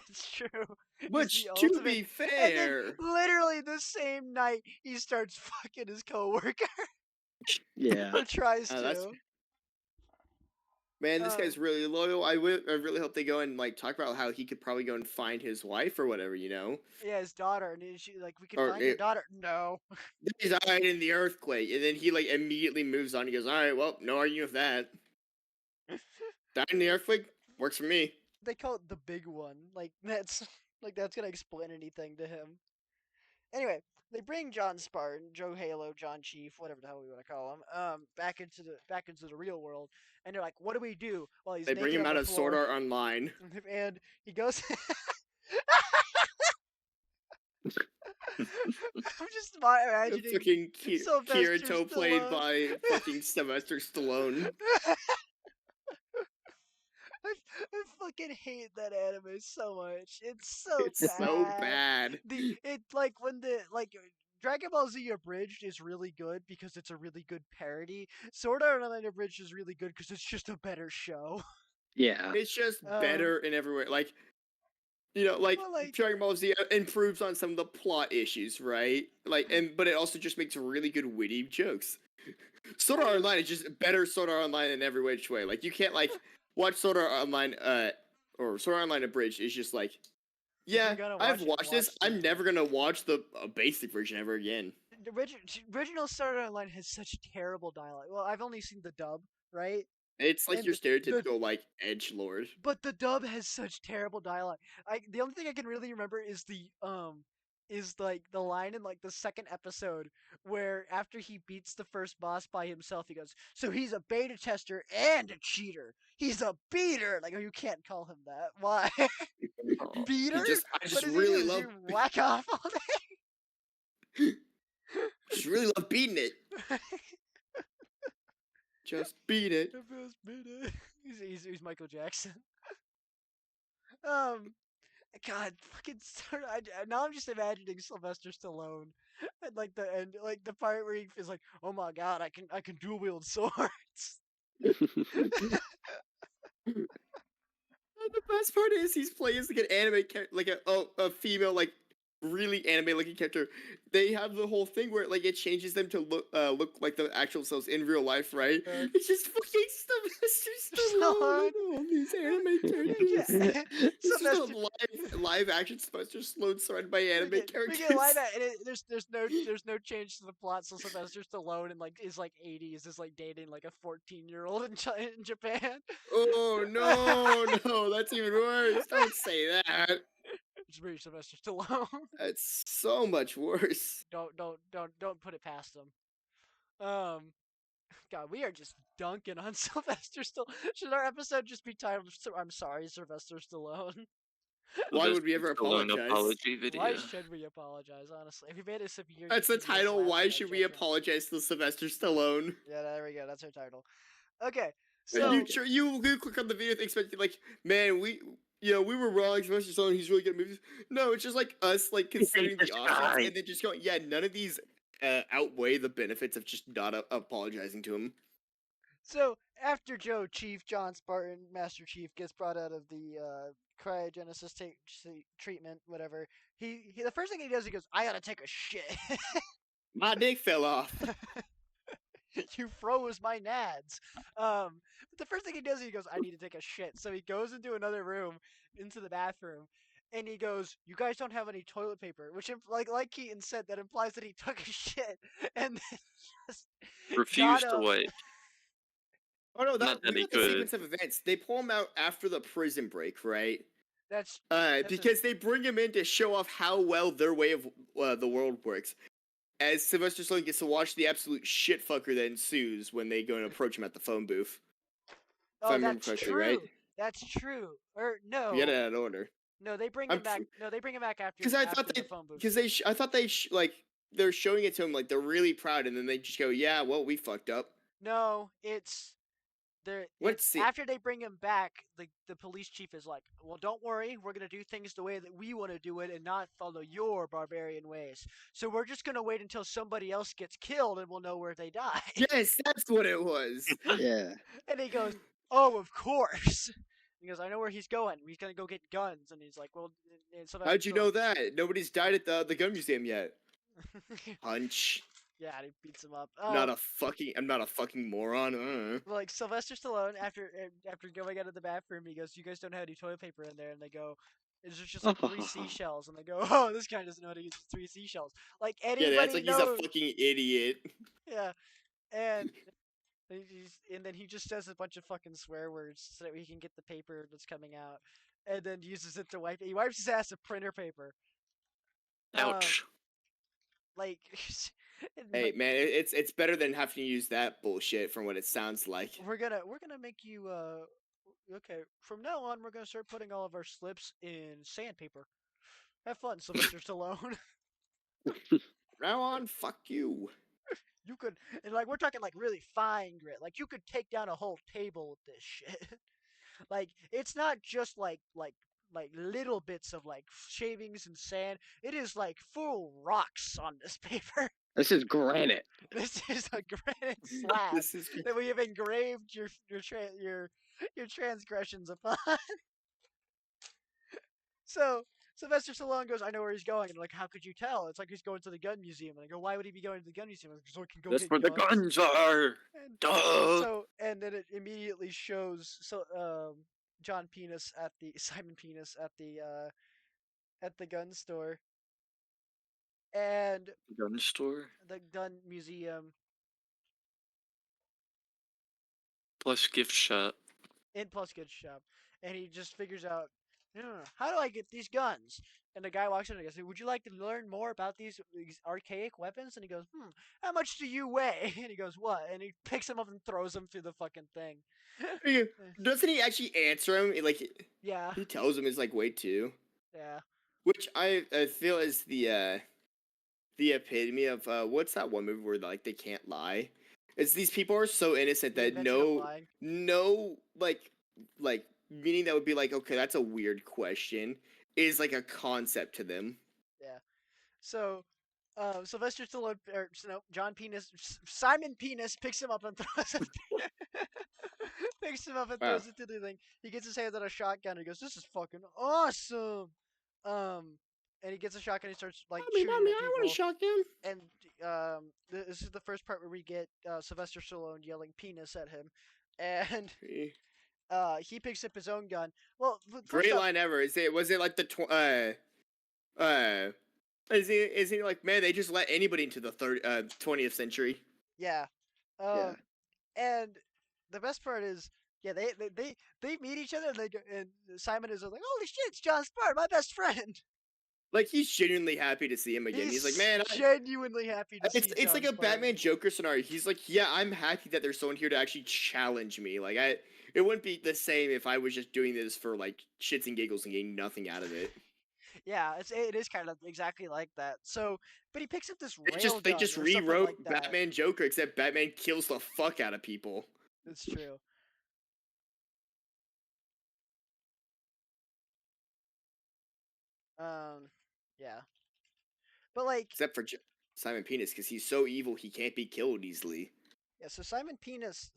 It's true. He's Which, the to ultimate. be And then, fair, literally the same night, he starts fucking his coworker, Yeah. or tries that's to. man, this Um, guy's really loyal. I really hope they go and like talk about how he could probably go and find his wife or whatever, Yeah, his daughter, and she like, we can Or find your daughter. No. he died in the earthquake, and then he like immediately moves on. He goes, "All right, well, no arguing with that. Died in the earthquake works for me." They call it the big one. That's gonna explain anything to him. Anyway, they bring John Spartan, Joe Halo, John Chief, whatever the hell we want to call him, back into the real world, and they're like, "What do we do?" Well, he's They bring naked him on out the of Sword floor, Art Online. and he goes. I'm just imagining Fucking Sylvester Kirito played Stallone. by fucking Sylvester Stallone. I fucking hate that anime so much. It's so It's so bad. It's like when Dragon Ball Z Abridged is really good because it's a really good parody. Sword Art Online Abridged is really good because it's just a better show. Yeah. It's just Um, better in every way. Like, like well, like Dragon Ball Z improves on some of the plot issues, right? But it also just makes really good witty jokes. Sword Art Online is just better Sword Art Online in every which way. Like, you can't watch Sword Art Online or Sword Art Online Abridged is just like, if you're yeah, gonna I've watch it, watched this. watch I'm never gonna watch the basic version ever again. the original Sword Art Online has such terrible dialogue. Well, I've only seen the dub, right? It's like And your stereotypical edge lord. but the dub has such terrible dialogue. The only thing I can really remember is like the line in like the second episode where after he beats the first boss by himself, he goes, "So he's a beta tester and a cheater. He's a beater." Like, oh, you can't call him that. Why? Oh. Beater? I What just does he do? really Does he love, whack off all just really love beating it. day? Just beat it. It feels beater. He's Michael Jackson. Um, God, fucking now I'm just imagining Sylvester Stallone, and like the end, like the part where he is like, "Oh my God, I can dual wield swords." And the best part is he's playing as like an anime character, like a female, like really anime looking character. They have the whole thing where it changes them to look like the actual selves in real life, right? It's just fucking Sylvester Stallone Stallone. and all these anime characters. It's just Sylvester. a live action Sylvester Stallone surrounded by We anime get live characters. at and there's no change to the plot. So Sylvester Stallone in like is like 80s is like dating like a 14-year-old in Japan. Oh no, no, that's even worse. Don't say that. It's very Sylvester Stallone. That's so much worse. Don't put it past him. Um, God, we are just dunking on Sylvester Stallone. Should our episode just be titled "I'm sorry, Sylvester Stallone"? Why Sylvester would we ever Stallone apologize? apology Why video. should we apologize? Honestly, we made a severe. That's the devious title. lapse Why in our should we judgment. apologize to Sylvester Stallone? Yeah, there we go. That's our title. Okay, And so you click on the video expecting like, man, we were wrong. Sylvester Stallone, he's really good at movies. No, it's just like us considering this the options guy. and then just going, yeah, none of these outweigh the benefits of just not apologizing to him. so after Chief John Spartan, Master Chief gets brought out of the cryogenesis treatment, whatever. He the first thing he does, he goes, "I gotta take a shit." My dick fell off. You froze my nads. But the first thing he does, he goes, "I need to take a shit." So he goes into another room, into the bathroom, and he goes, "You guys don't have any toilet paper," which, like Keaton said, that implies that he took a shit and then just got Refused to up. wipe. Oh no, Not that we he got the could. sequence of events. They pull him out after the prison break, right? That's Because they bring him in to show off how well their way of the world works. As Sylvester Stallone gets to watch the absolute shitfucker that ensues when they go and approach him at the phone booth. If I remember that's correctly, true. right? That's true. Or We got no, it out of order. no, they bring I'm him back. No, they bring him back after because I after thought the they phone booth. because I thought they're showing it to him like they're really proud, and then they just go, yeah, well, we fucked up. No, it's Let's it's see. after they bring him back, the police chief is like, "Well, don't worry, we're gonna do things the way that we want to do it, and not follow your barbarian ways. So we're just gonna wait until somebody else gets killed, and we'll know where they die." Yes, that's what it was. Yeah. And he goes, "Oh, of course." He goes, "I know where he's going. He's gonna go get guns." And he's like, "Well," and Sylvester How'd you know that? Nobody's died at the gun museum yet. Stallone- Hunch. Yeah, and he beats him up. I'm not a fucking moron. Like Sylvester Stallone, after going out of the bathroom, he goes, "You guys don't have any toilet paper in there," and they go, "It's just like three seashells," and they go, "Oh, this guy doesn't know how to use three seashells." Like Yeah, that's anybody like he's a knows. fucking idiot. Yeah, and and then he just says a bunch of fucking swear words so that he can get the paper that's coming out, and then uses it to wipe. He wipes his ass with printer paper. Ouch. Like, Hey like man, it's better than having to use that bullshit from what it sounds like. we're gonna make you okay. From now on, we're gonna start putting all of our slips in sandpaper. Have fun, Sylvester Stallone. Now on, fuck you. You could, and like we're talking like really fine grit. Like you could take down a whole table with this shit. Like it's not just like little bits of like shavings and sand. It is like full rocks on this paper. This is granite. This is a granite slab This is that we have engraved your transgressions upon. So Sylvester Stallone goes, I know where he's going. And like, how could you tell? It's like he's going to the gun museum. And I go, why would he be going to the gun museum? Like, so he can go That's get where the guns. guns are. And Duh. and then it immediately shows John Penis at the Simon Penis at the gun store and Gun store the gun museum plus gift shop. in Plus Good Shop, and he just figures out, how do I get these guns? And the guy walks in and goes, "Would you like to learn more about these archaic weapons?" And he goes, "How much do you weigh?" And he goes, "What?" And he picks him up and throws him through the fucking thing. Doesn't he actually answer him? Like Yeah, he tells him it's like way too, yeah. which I feel is the epitome of what's that one movie where like they can't lie? It's these people are so innocent The that invention of lying. no like meaning that would be like, okay, that's a weird question, is like a concept to them. Yeah. So, Sylvester Stallone, or no, John Penis, Simon Penis picks him up and throws him. Picks him up and Wow. throws it to the thing. He gets his hands on a shotgun. And he goes, "This is fucking awesome." Um, and he gets a shotgun. And he starts like shooting at I want a people. shotgun. And this is the first part where we get Sylvester Stallone yelling "penis" at him, and he picks up his own gun. Well, first Great off, line ever. Was it like the is he like, man, they just let anybody into the 20th century? yeah. Yeah. And the best part is, yeah, they meet each other and they go, and Simon is like, "Holy shit, it's John Spart, my best friend." Like he's genuinely happy to see him again. He's like, man, genuinely happy to see it's John like a Spart. Batman Joker scenario. He's like, yeah, I'm happy that there's someone here to actually challenge me. Like it wouldn't be the same if I was just doing this for like shits and giggles and getting nothing out of it. Yeah, it is kind of exactly like that. So, but he picks up this They railgun just or something rewrote like that. Batman Joker, except Batman kills the fuck out of people. It's true. Yeah, but like, Except for Simon Penis, because he's so evil he can't be killed easily. yeah. So Simon Penis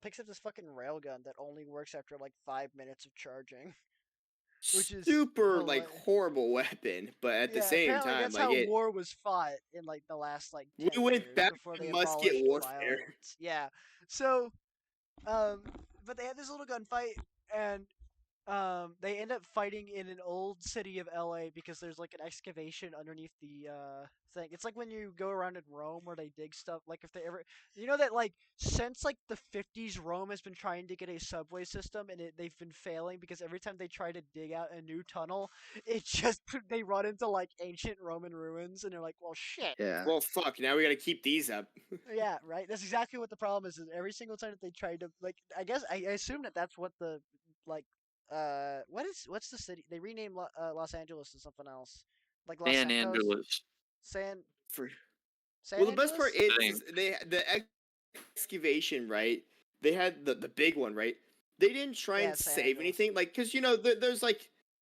picks up this fucking railgun that only works after like 5 minutes of charging, which is Super like horrible weapon, but at the Yeah, same apparently time, that's like how war was fought in like the last like we 10 went years back before to they musket abolished warfare. violence. Yeah. So, but they had this little gunfight, and they end up fighting in an old city of LA because there's like an excavation underneath the thing. It's like when you go around in Rome where they dig stuff. Like if they ever, that like since like the 50s, Rome has been trying to get a subway system, and they've been failing because every time they try to dig out a new tunnel, it just they run into like ancient Roman ruins, and they're like, well, shit. Yeah. Well, fuck. Now we gotta keep these up. Yeah, right. That's exactly what the problem is. Is every single time that they try to like, I guess I assume that that's what the like what's the city they renamed Los Angeles to something else, like Los San Santos, Angeles. San For San well, the best part Angeles. is the excavation, right? They had the big one, right? They didn't try Yeah, and San save Angeles. anything, like because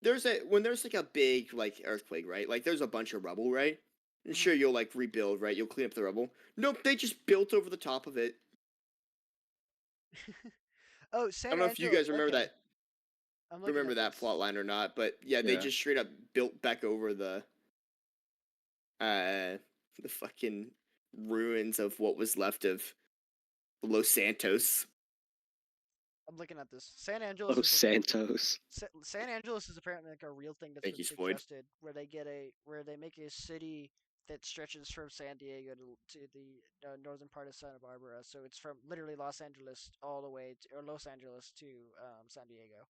there's a when there's like a big like earthquake, right? Like there's a bunch of rubble, right? And sure, you'll like rebuild, right? You'll clean up the rubble. Nope, they just built over the top of it. Oh, I San don't know if you Angelo. guys Okay, I'm looking remember at that this. plot line or not, but yeah, they Yeah. just straight up built back over uh the fucking ruins of what was left of Los Santos. I'm looking at this. San Angeles Los is like Santos. San Angeles is apparently like a real thing that's Thank been you, Spoyd. suggested, where they make a city that stretches from San Diego to the northern part of Santa Barbara. So it's from literally Los Angeles all the way to, or Los Angeles to San Diego.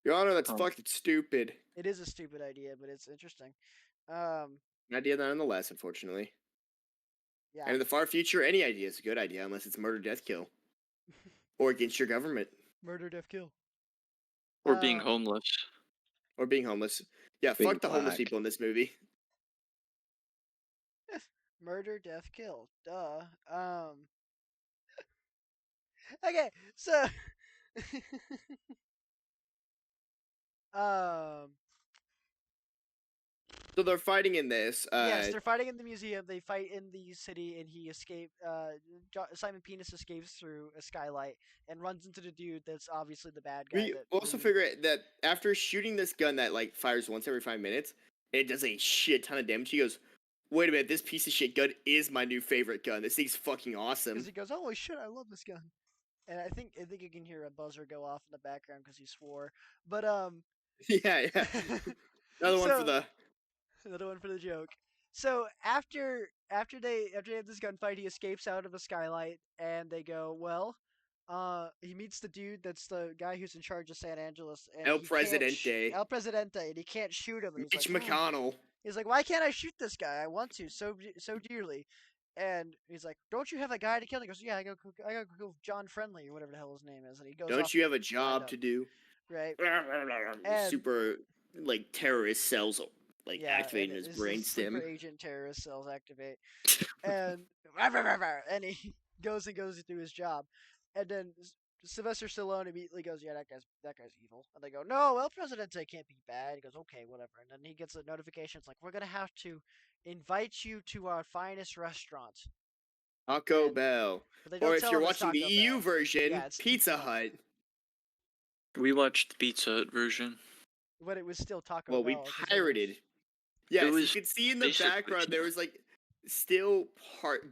Your Honor, that's Oh. fucking stupid. It is a stupid idea, but it's interesting. Um, An idea nonetheless, unfortunately. yeah. And in the far future, any idea is a good idea unless it's murder, death, kill, or against your government, Murder, death, kill. Or being homeless. or being homeless. Yeah, Being fuck the homeless black. people in this movie. Murder, death, kill. Duh. Okay, so um, So they're fighting in this. yes, they're fighting in the museum. They fight in the city, and he escape. Simon Penis escapes through a skylight and runs into the dude that's obviously the bad guy. We That also figure out that after shooting this gun that like fires once every 5 minutes, it does a shit ton of damage. He goes, "Wait a minute, this piece of shit gun is my new favorite gun. This thing's fucking awesome." because he goes, "Holy shit, I love this gun." And I think you can hear a buzzer go off in the background because he swore. But Yeah, yeah. Another one for so the. another one for the joke. So after they have this gunfight, he escapes out of a skylight, and they go, well, he meets the dude that's the guy who's in charge of San Angeles, and El he can't Presidente. El Presidente, and he can't shoot him. And Mitch McConnell. he's like, why can't I shoot this guy? I want to so dearly. And he's like, don't you have a guy to kill? And he goes, yeah, I gotta go John Friendly or whatever the hell his name is. And he goes Don't off you have a find job out, to do? right? And Super like terrorist cells like yeah, activating and his his sleeper brainstem. agent terrorist cells activate, and and he goes through his job, and then Sylvester Stallone immediately goes, "Yeah, that guy's evil." And they go, "No, El Presidente can't be bad." He goes, "Okay, whatever." And then he gets a notification. It's like, "We're gonna have to invite you to our finest restaurant," Taco and Bell. but they Or don't if tell you're him it's watching the Taco EU Bell. version, Yeah, it's Pizza Hut. We watched the Pizza Hut version. but it was still Taco Well, we Bell. 'Cause they were- pirated. Yes, you was could see in the basically background there was like still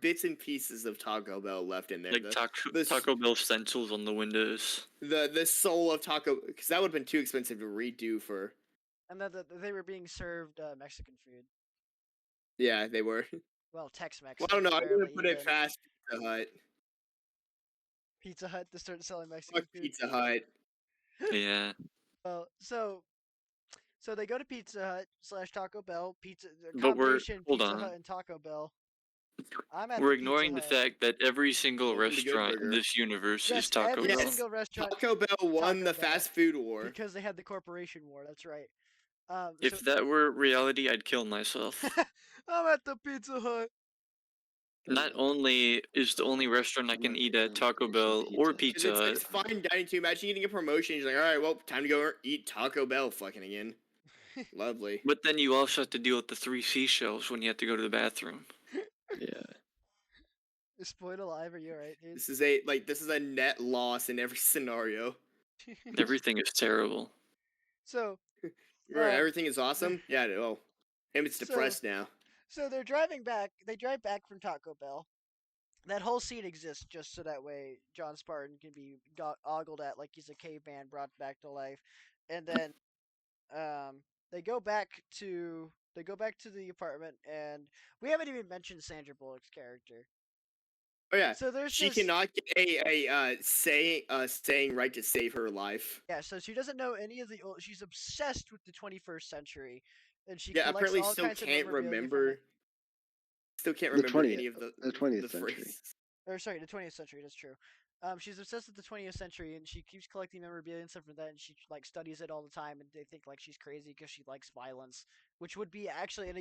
bits and pieces of Taco Bell left in there. like Taco Bell stencils on the windows. The soul of Taco, because that would have been too expensive to redo for. And then they were being served Mexican food. Yeah, they were. Well, Tex-Mex. Well, I don't know. I barely wouldn't put it even. past Pizza Hut. Pizza Hut to start selling Mexican Fuck food. Pizza Hut. Yeah. Well, so they go to Pizza Hut / Taco Bell. But Combination hold Pizza on. Hut and Taco Bell. I'm at We're the Pizza ignoring the Hut. fact that every single Welcome to Good restaurant in Burger. this universe Yes, is Taco every Bell. Yes. single restaurant Taco Bell won Taco the Bell. fast food war. because they had the corporation war. That's right. If that were reality, I'd kill myself. I'm at the Pizza Hut. Not only is the only restaurant I can eat at Taco Bell or Pizza Hut, It's fine dining too. Imagine getting a promotion. You're like, all right, well, time to go eat Taco Bell fucking again. Lovely. but then you also have to deal with the 3 seashells when you have to go to the bathroom. Yeah. Is Spoiled alive? Are you alright, dude? This is a net loss in every scenario. Everything is terrible. So Right, Um, everything is awesome. Yeah, oh, Emmett's So- depressed now. So they're driving back. They drive back from Taco Bell. That whole scene exists just so that way John Spartan can be ogled at like he's a caveman brought back to life, and then they go back to the apartment, and we haven't even mentioned Sandra Bullock's character. Oh yeah, So there's she this, cannot get a saying right to save her life. yeah. So she doesn't know any of the old. She's obsessed with the 21st century, and she Yeah, collects apparently all still kinds of can't memorabilia from remember. it. Still can't The remember 20th any of the 20th century. phrases. Or sorry, the 20th century. That's true. She's obsessed with the 20th century, and she keeps collecting memorabilia and stuff from that. And she like studies it all the time, and they think like she's crazy because she likes violence, which would be actually in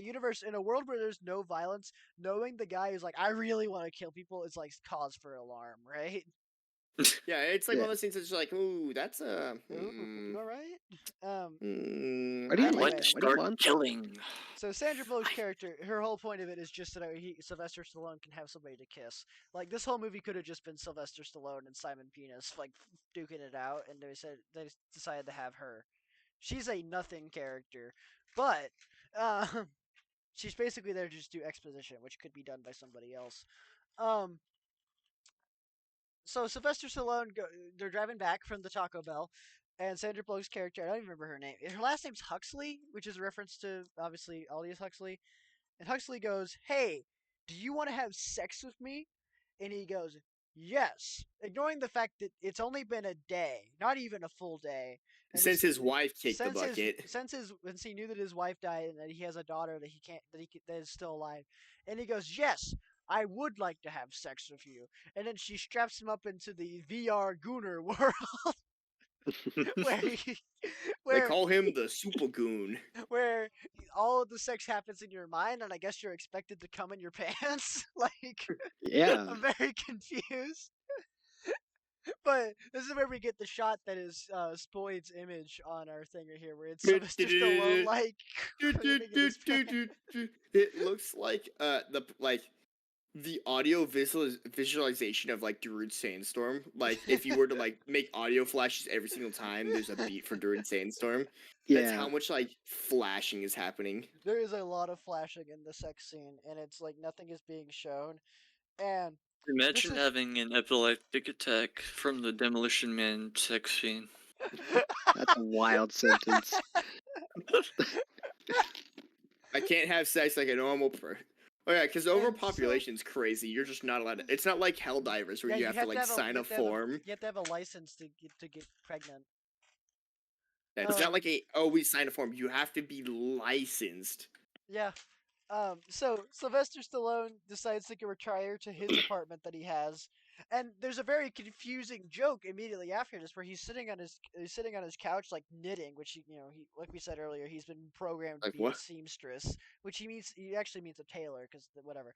a world where there's no violence, knowing the guy who's like, I really want to kill people is like cause for alarm, right? Yeah, it's like Yeah. one of those things that's like, ooh, that's a. Ooh, you all right? What do you Anyway. like? Let's What do you start want? killing. So Sandra Bullock's character, her whole point of it is just that Sylvester Stallone can have somebody to kiss. Like this whole movie could have just been Sylvester Stallone and Simon Penis like duking it out, and they decided to have her. She's a nothing character, but she's basically there to just do exposition, which could be done by somebody else. So Sylvester Stallone, they're driving back from the Taco Bell, and Sandra Bullock's character, I don't even remember her name. Her last name's Huxley, which is a reference to obviously Aldous Huxley. And Huxley goes, "Hey, do you want to have sex with me?" And he goes, "Yes," ignoring the fact that it's only been a day, not even a full day. And Since his wife kicked the bucket. Since he knew that his wife died and that he has a daughter that that is still alive, and he goes, "Yes, I would like to have sex with you." And then she straps him up into the VR Gooner world, where he, They where call him the Super Goon. where all of the sex happens in your mind, and I guess you're expected to come in your pants. Like, Yeah. I'm very confused. But this is where we get the shot that is Spoid's image on our thing right here, where it's Sylvester Stallone like craning in his pants. It looks like the audio visualization of like Darude Sandstorm. Like if you were to like make audio flashes every single time there's a beat for Darude Sandstorm. That's Yeah. how much like flashing is happening. There is a lot of flashing in the sex scene, and it's like nothing is being shown. And this Imagine is having an epileptic attack from the Demolition Man sex scene. That's a wild sentence. I can't have sex like a normal person. Oh yeah, because And overpopulation's crazy. You're just not allowed to. It's not like Helldivers where yeah, you have to like sign a form. you have to have a license to get pregnant. It's not like we sign a form. You have to be licensed. Yeah. So Sylvester Stallone decides to go retire to his apartment that he has, and there's a very confusing joke immediately after this where he's sitting on his couch like knitting, which he like we said earlier, he's been programmed to Like be a what? seamstress, which he actually means a tailor because whatever.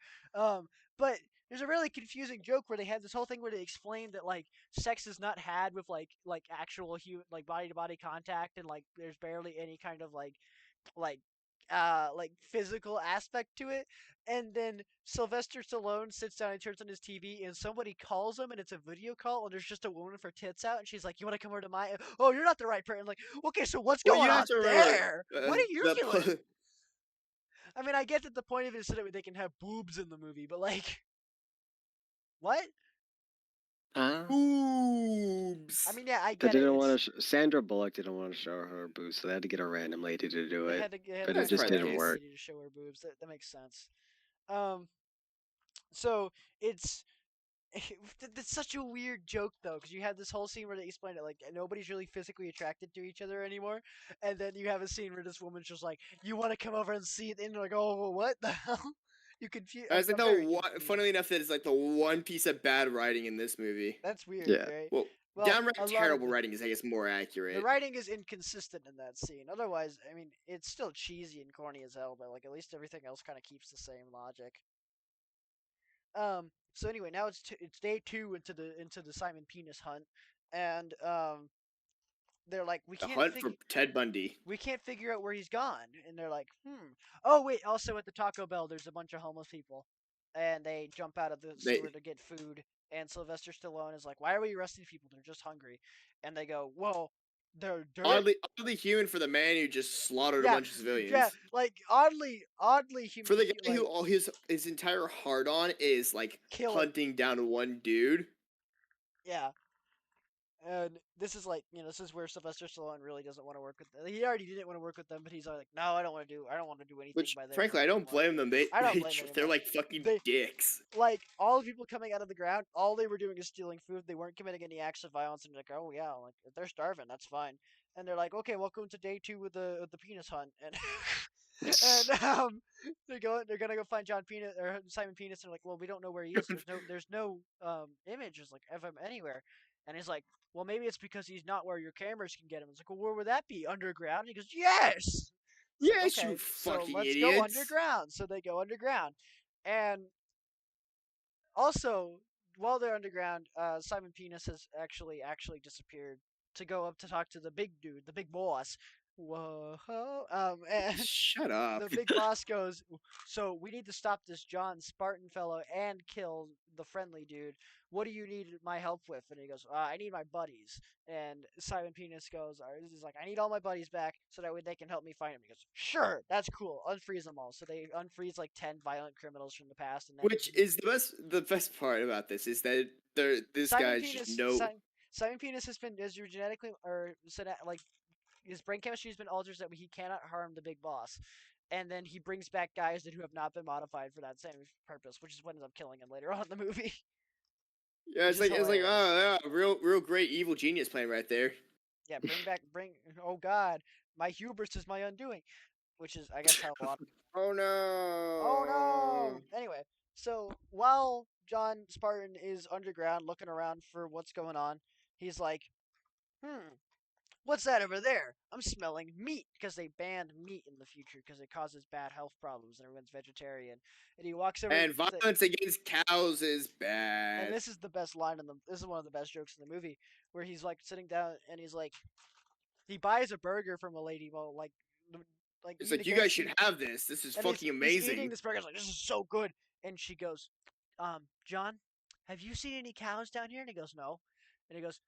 But there's a really confusing joke where they had this whole thing where they explained that like sex is not had with like actual like body to body contact, and like there's barely any kind of like like physical aspect to it. And then Sylvester Stallone sits down and turns on his TV, and somebody calls him, and it's a video call, and there's just a woman with her tits out, and she's like, "You want to come over to my? Oh, you're not the right person." Like, okay, so what's Well, going you on have to remember there? What are you doing? the I mean, I get that the point of it is so that they can have boobs in the movie, but like, what? Huh? boobs. I mean, yeah, I They get it. didn't want It's, to. Sandra Bullock didn't want to show her boobs, so they had to get a random lady to do they it. had to But it That's just probably the didn't case. work. to show her boobs. That makes sense. Um, so it's That's such a weird joke though, because you have this whole scene where they explain it like nobody's really physically attracted to each other anymore, and then you have a scene where this woman's just like, "You want to come over and see it?" And you're like, "Oh, well, what the hell?" You confuse. It's like I'm the very one. confused. Funnily enough, that is like the one piece of bad writing in this movie. That's weird, Yeah. right? Well, Well, downright a lot of terrible writing is, I guess, more the accurate. writing is inconsistent in that scene. Otherwise, I mean, it's still cheesy and corny as hell, but like at least everything else kind of keeps the same logic. So anyway, now it's day two into the Simon Penis hunt, and they're like, The hunt for Ted Bundy. we can't figure out where he's gone. And they're like, oh wait, also at the Taco Bell there's a bunch of homeless people, and they jump out of the They sewer to get food, and Sylvester Stallone is like, why are we arresting people? They're just hungry. And they go, well, they're dirt. oddly human for the man who just slaughtered a Yeah, bunch of civilians. yeah, like oddly For the guy like who all his entire hard on is like killing. hunting down one dude. Yeah. And this is like, this is where Sylvester Stallone really doesn't want to work with them. He already didn't want to work with them, but he's like, no, I don't want to do anything Which, by their frankly, I book don't anymore. blame them. I don't blame They're anyone. like fucking They- dicks. Like, all the people coming out of the ground, all they were doing is stealing food. They weren't committing any acts of violence, and they're like, oh yeah, like if they're starving, that's fine. And they're like, okay, welcome to day 2 with the penis hunt, and and they're gonna go find John Penis or Simon Penis, and they're like, well, we don't know where he is. There's no images like of him anywhere. And he's like, well, maybe it's because he's not where your cameras can get him. It's like, well, where would that be? Underground? And he goes, yes. It's like, Yes, okay, you so fucking let's idiots. go underground. So they go underground, and also while they're underground, Simon Penis has actually disappeared to go up to talk to the big dude, the big boss. Whoa, and Shut up. the big boss goes, so we need to stop this John Spartan fellow and kill the friendly dude. What do you need my help with? And he goes, I need my buddies. And Simon Penis goes, he's like, I need all my buddies back so that way they can help me find him. He goes, sure, that's cool. Unfreeze them all. So they unfreeze like 10 violent criminals from the past. And then Which is the best part about this is that this Simon guy's Penis, just no. Simon Penis has genetically or like his brain chemistry has been altered so that he cannot harm the big boss. And then he brings back guys who have not been modified for that same purpose, which is what ends up killing him later on in the movie. Yeah, it's which like is hilarious. oh yeah, real great evil genius plan right there. Yeah, bring. Oh God, my hubris is my undoing, which is I guess how a lot. Oh no. Oh no. Anyway, so while John Spartan is underground looking around for what's going on, he's like, what's that over there? I'm smelling meat, because they banned meat in the future because it causes bad health problems and everyone's vegetarian. And he walks over And violence against cows is and bad. this is the best line in the. This is one of the best jokes in the movie, where he's like sitting down and he's like, he buys a burger from a lady while like It's eating like, a you good guys should have this. This is and fucking he's eating amazing. this burger. He's like, this is so good. And she goes, John, have you seen any cows down here? And he goes, no. And he goes,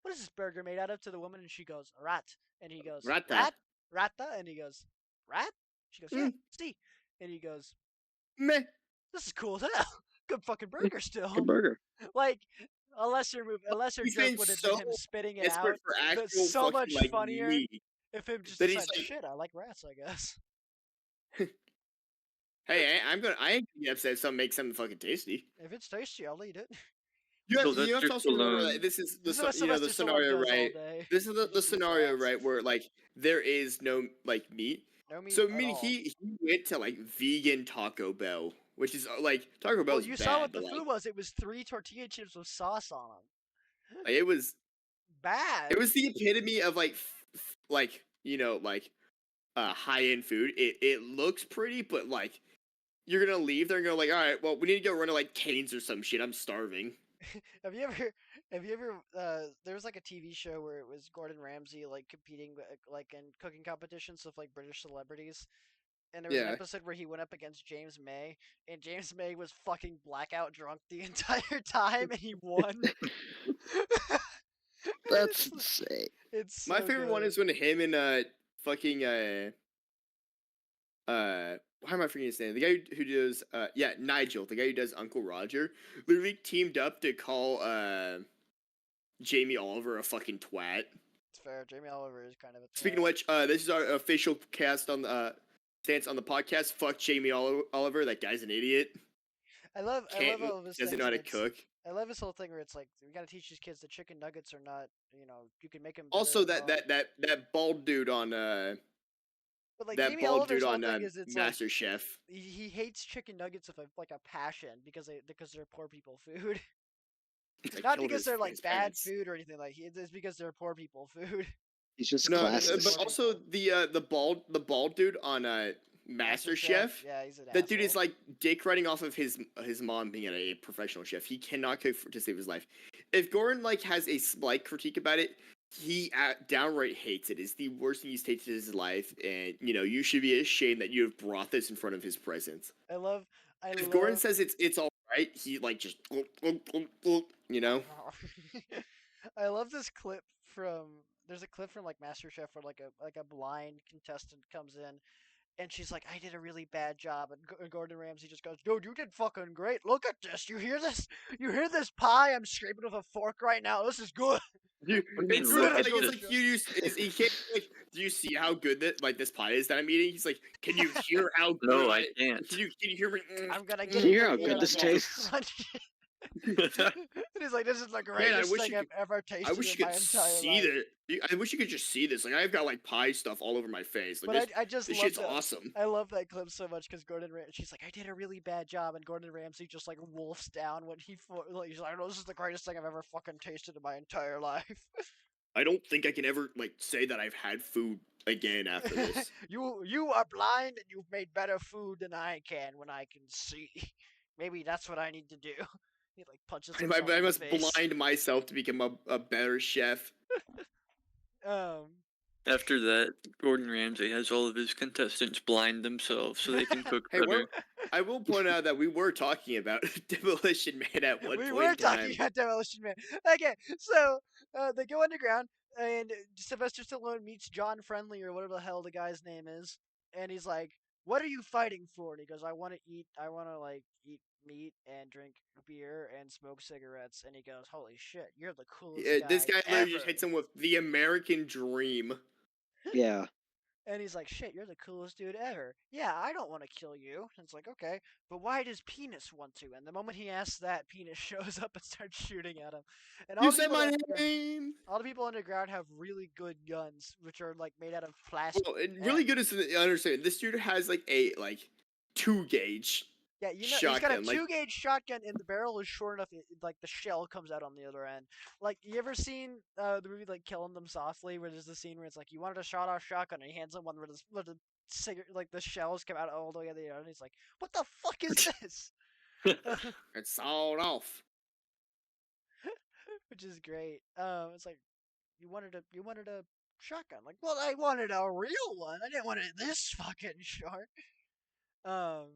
what is this burger made out of? To the woman, and she goes, rat. And he goes, Rata. rat, rata. And he goes, rat. She goes, yeah, see. And he goes, Meh. this is cool as hell. Good fucking burger still. Good burger. Like a lesser He's joke been would have been so him spitting it out, desperate for but actual so fucking much like funnier meat if him just that he's decided, like, shit, I like rats, I guess. hey, I ain't gonna get upset if something makes something fucking tasty. If it's tasty, I'll eat it. You have Sylvester to also remember Stallone. that this is This is the what the Sylvester Stallone scenario, does all right? day. This is He the just eats scenario, rats. right, where like there is no like meat. No meat So I at mean, all. he went to like vegan Taco Bell, which is like Taco Well, Bell's you bad, saw what but the like, food was. It was 3 tortilla chips with sauce on them. like, it was Bad. the epitome of like like like high end food. It looks pretty, but like you're gonna leave there and go like, all right, well we need to go run to like Cane's or some shit. I'm starving. Have you ever there was like a TV show where it was Gordon Ramsay like competing like in cooking competitions with like British celebrities, and there was an Yeah. episode where he went up against James May, and James May was fucking blackout drunk the entire time, and he won. That's it's, insane. it's so My favorite one good. is when him and fucking why am I forgetting his name? The guy who does Nigel, the guy who does Uncle Roger, literally teamed up to call Jamie Oliver a fucking twat. It's fair. Jamie Oliver is kind of a Speaking of which, this is our official cast on the stance on the podcast. Fuck Jamie Oliver. That guy's an idiot. I love all of his Doesn't things know how where to it's- cook. I love this whole thing where it's like we gotta teach these kids that chicken nuggets are not, you can make them. Also, that bald dude on But like that Jamie bald Oliver's dude whole on thing is it's like Master Chef. he hates chicken nuggets with like a passion because they're poor people food. Like, Not killed because they're like his bad parents. food or anything it's because they're poor people food. He's just No, classist. but also the bald dude on Master Chef. Yeah, he's an That dude is asshole. like dick riding off of his mom being a professional chef. He cannot cook to save his life. If Gordon like has a slight critique about it, he downright hates it. It's the worst thing he's tasted in his life, and you should be ashamed that you have brought this in front of his presence. If Gordon says it's all right, he like just I love this clip from. There's a clip from like MasterChef where like a blind contestant comes in, and she's like, "I did a really bad job," and Gordon Ramsay just goes, "Dude, you did fucking great. Look at this. You hear this? You hear this pie? I'm scraping with a fork right now. This is good." It's Look like, at it's this. like he can't like. Do you see how good this pie is that I'm eating? He's like, can you hear how good? No, I can't. Can you hear me? I'm gonna Can get you it. hear how in the good ear this like a tastes? crunch. And he's like, "This is the greatest wish thing you I've ever I tasted wish in you my could entire see life." that. I wish you could just see this. Like I've got like pie stuff all over my face. Like But I just this love shit's that. awesome. I love that clip so much because she's like, "I did a really bad job," and Gordon Ramsay just like wolfs down when he's like, "No, this is the greatest thing I've ever fucking tasted in my entire life." I don't think I can ever like say that I've had food again after this. You are blind and you've made better food than I can when I can see. Maybe that's what I need to do. He like punches himself I in the must face. blind myself to become a better chef. After that, Gordon Ramsay has all of his contestants blind themselves so they can cook Hey, better. I will point out that we were talking about Demolition Man at one We point were in time. talking about Demolition Man. Okay, so they go underground, and Sylvester Stallone meets John Friendly or whatever the hell the guy's name is, and he's like, "What are you fighting for?" And he goes, "I want to eat. I want to like eat meat and drink beer and smoke cigarettes." And he goes, "Holy shit, you're the coolest guy This guy literally just ever." hits him with the American dream. Yeah. And he's like, "Shit, you're the coolest dude ever. Yeah, I don't want to kill you." And it's like, "Okay, but why does Penis want to?" And the moment he asks that, Penis shows up and starts shooting at him. And You the said people my underground- name. all the people underground have really good guns, which are like made out of plastic. Well, really good is to understand. This dude has like a 2 gauge. Yeah, you know he's got a shotgun. Like 2-gauge shotgun, and the barrel is short enough, like the shell comes out on the other end. Like you ever seen the movie like Killing Them Softly, where there's the scene where it's like you wanted a shot-off shotgun, and he hands him one where the like the shells come out all the way to the end, and he's like, "What the fuck is this?" it's sawed off. Which is great. It's like you wanted a shotgun. Like, well, I wanted a real one. I didn't want it this fucking short. Um.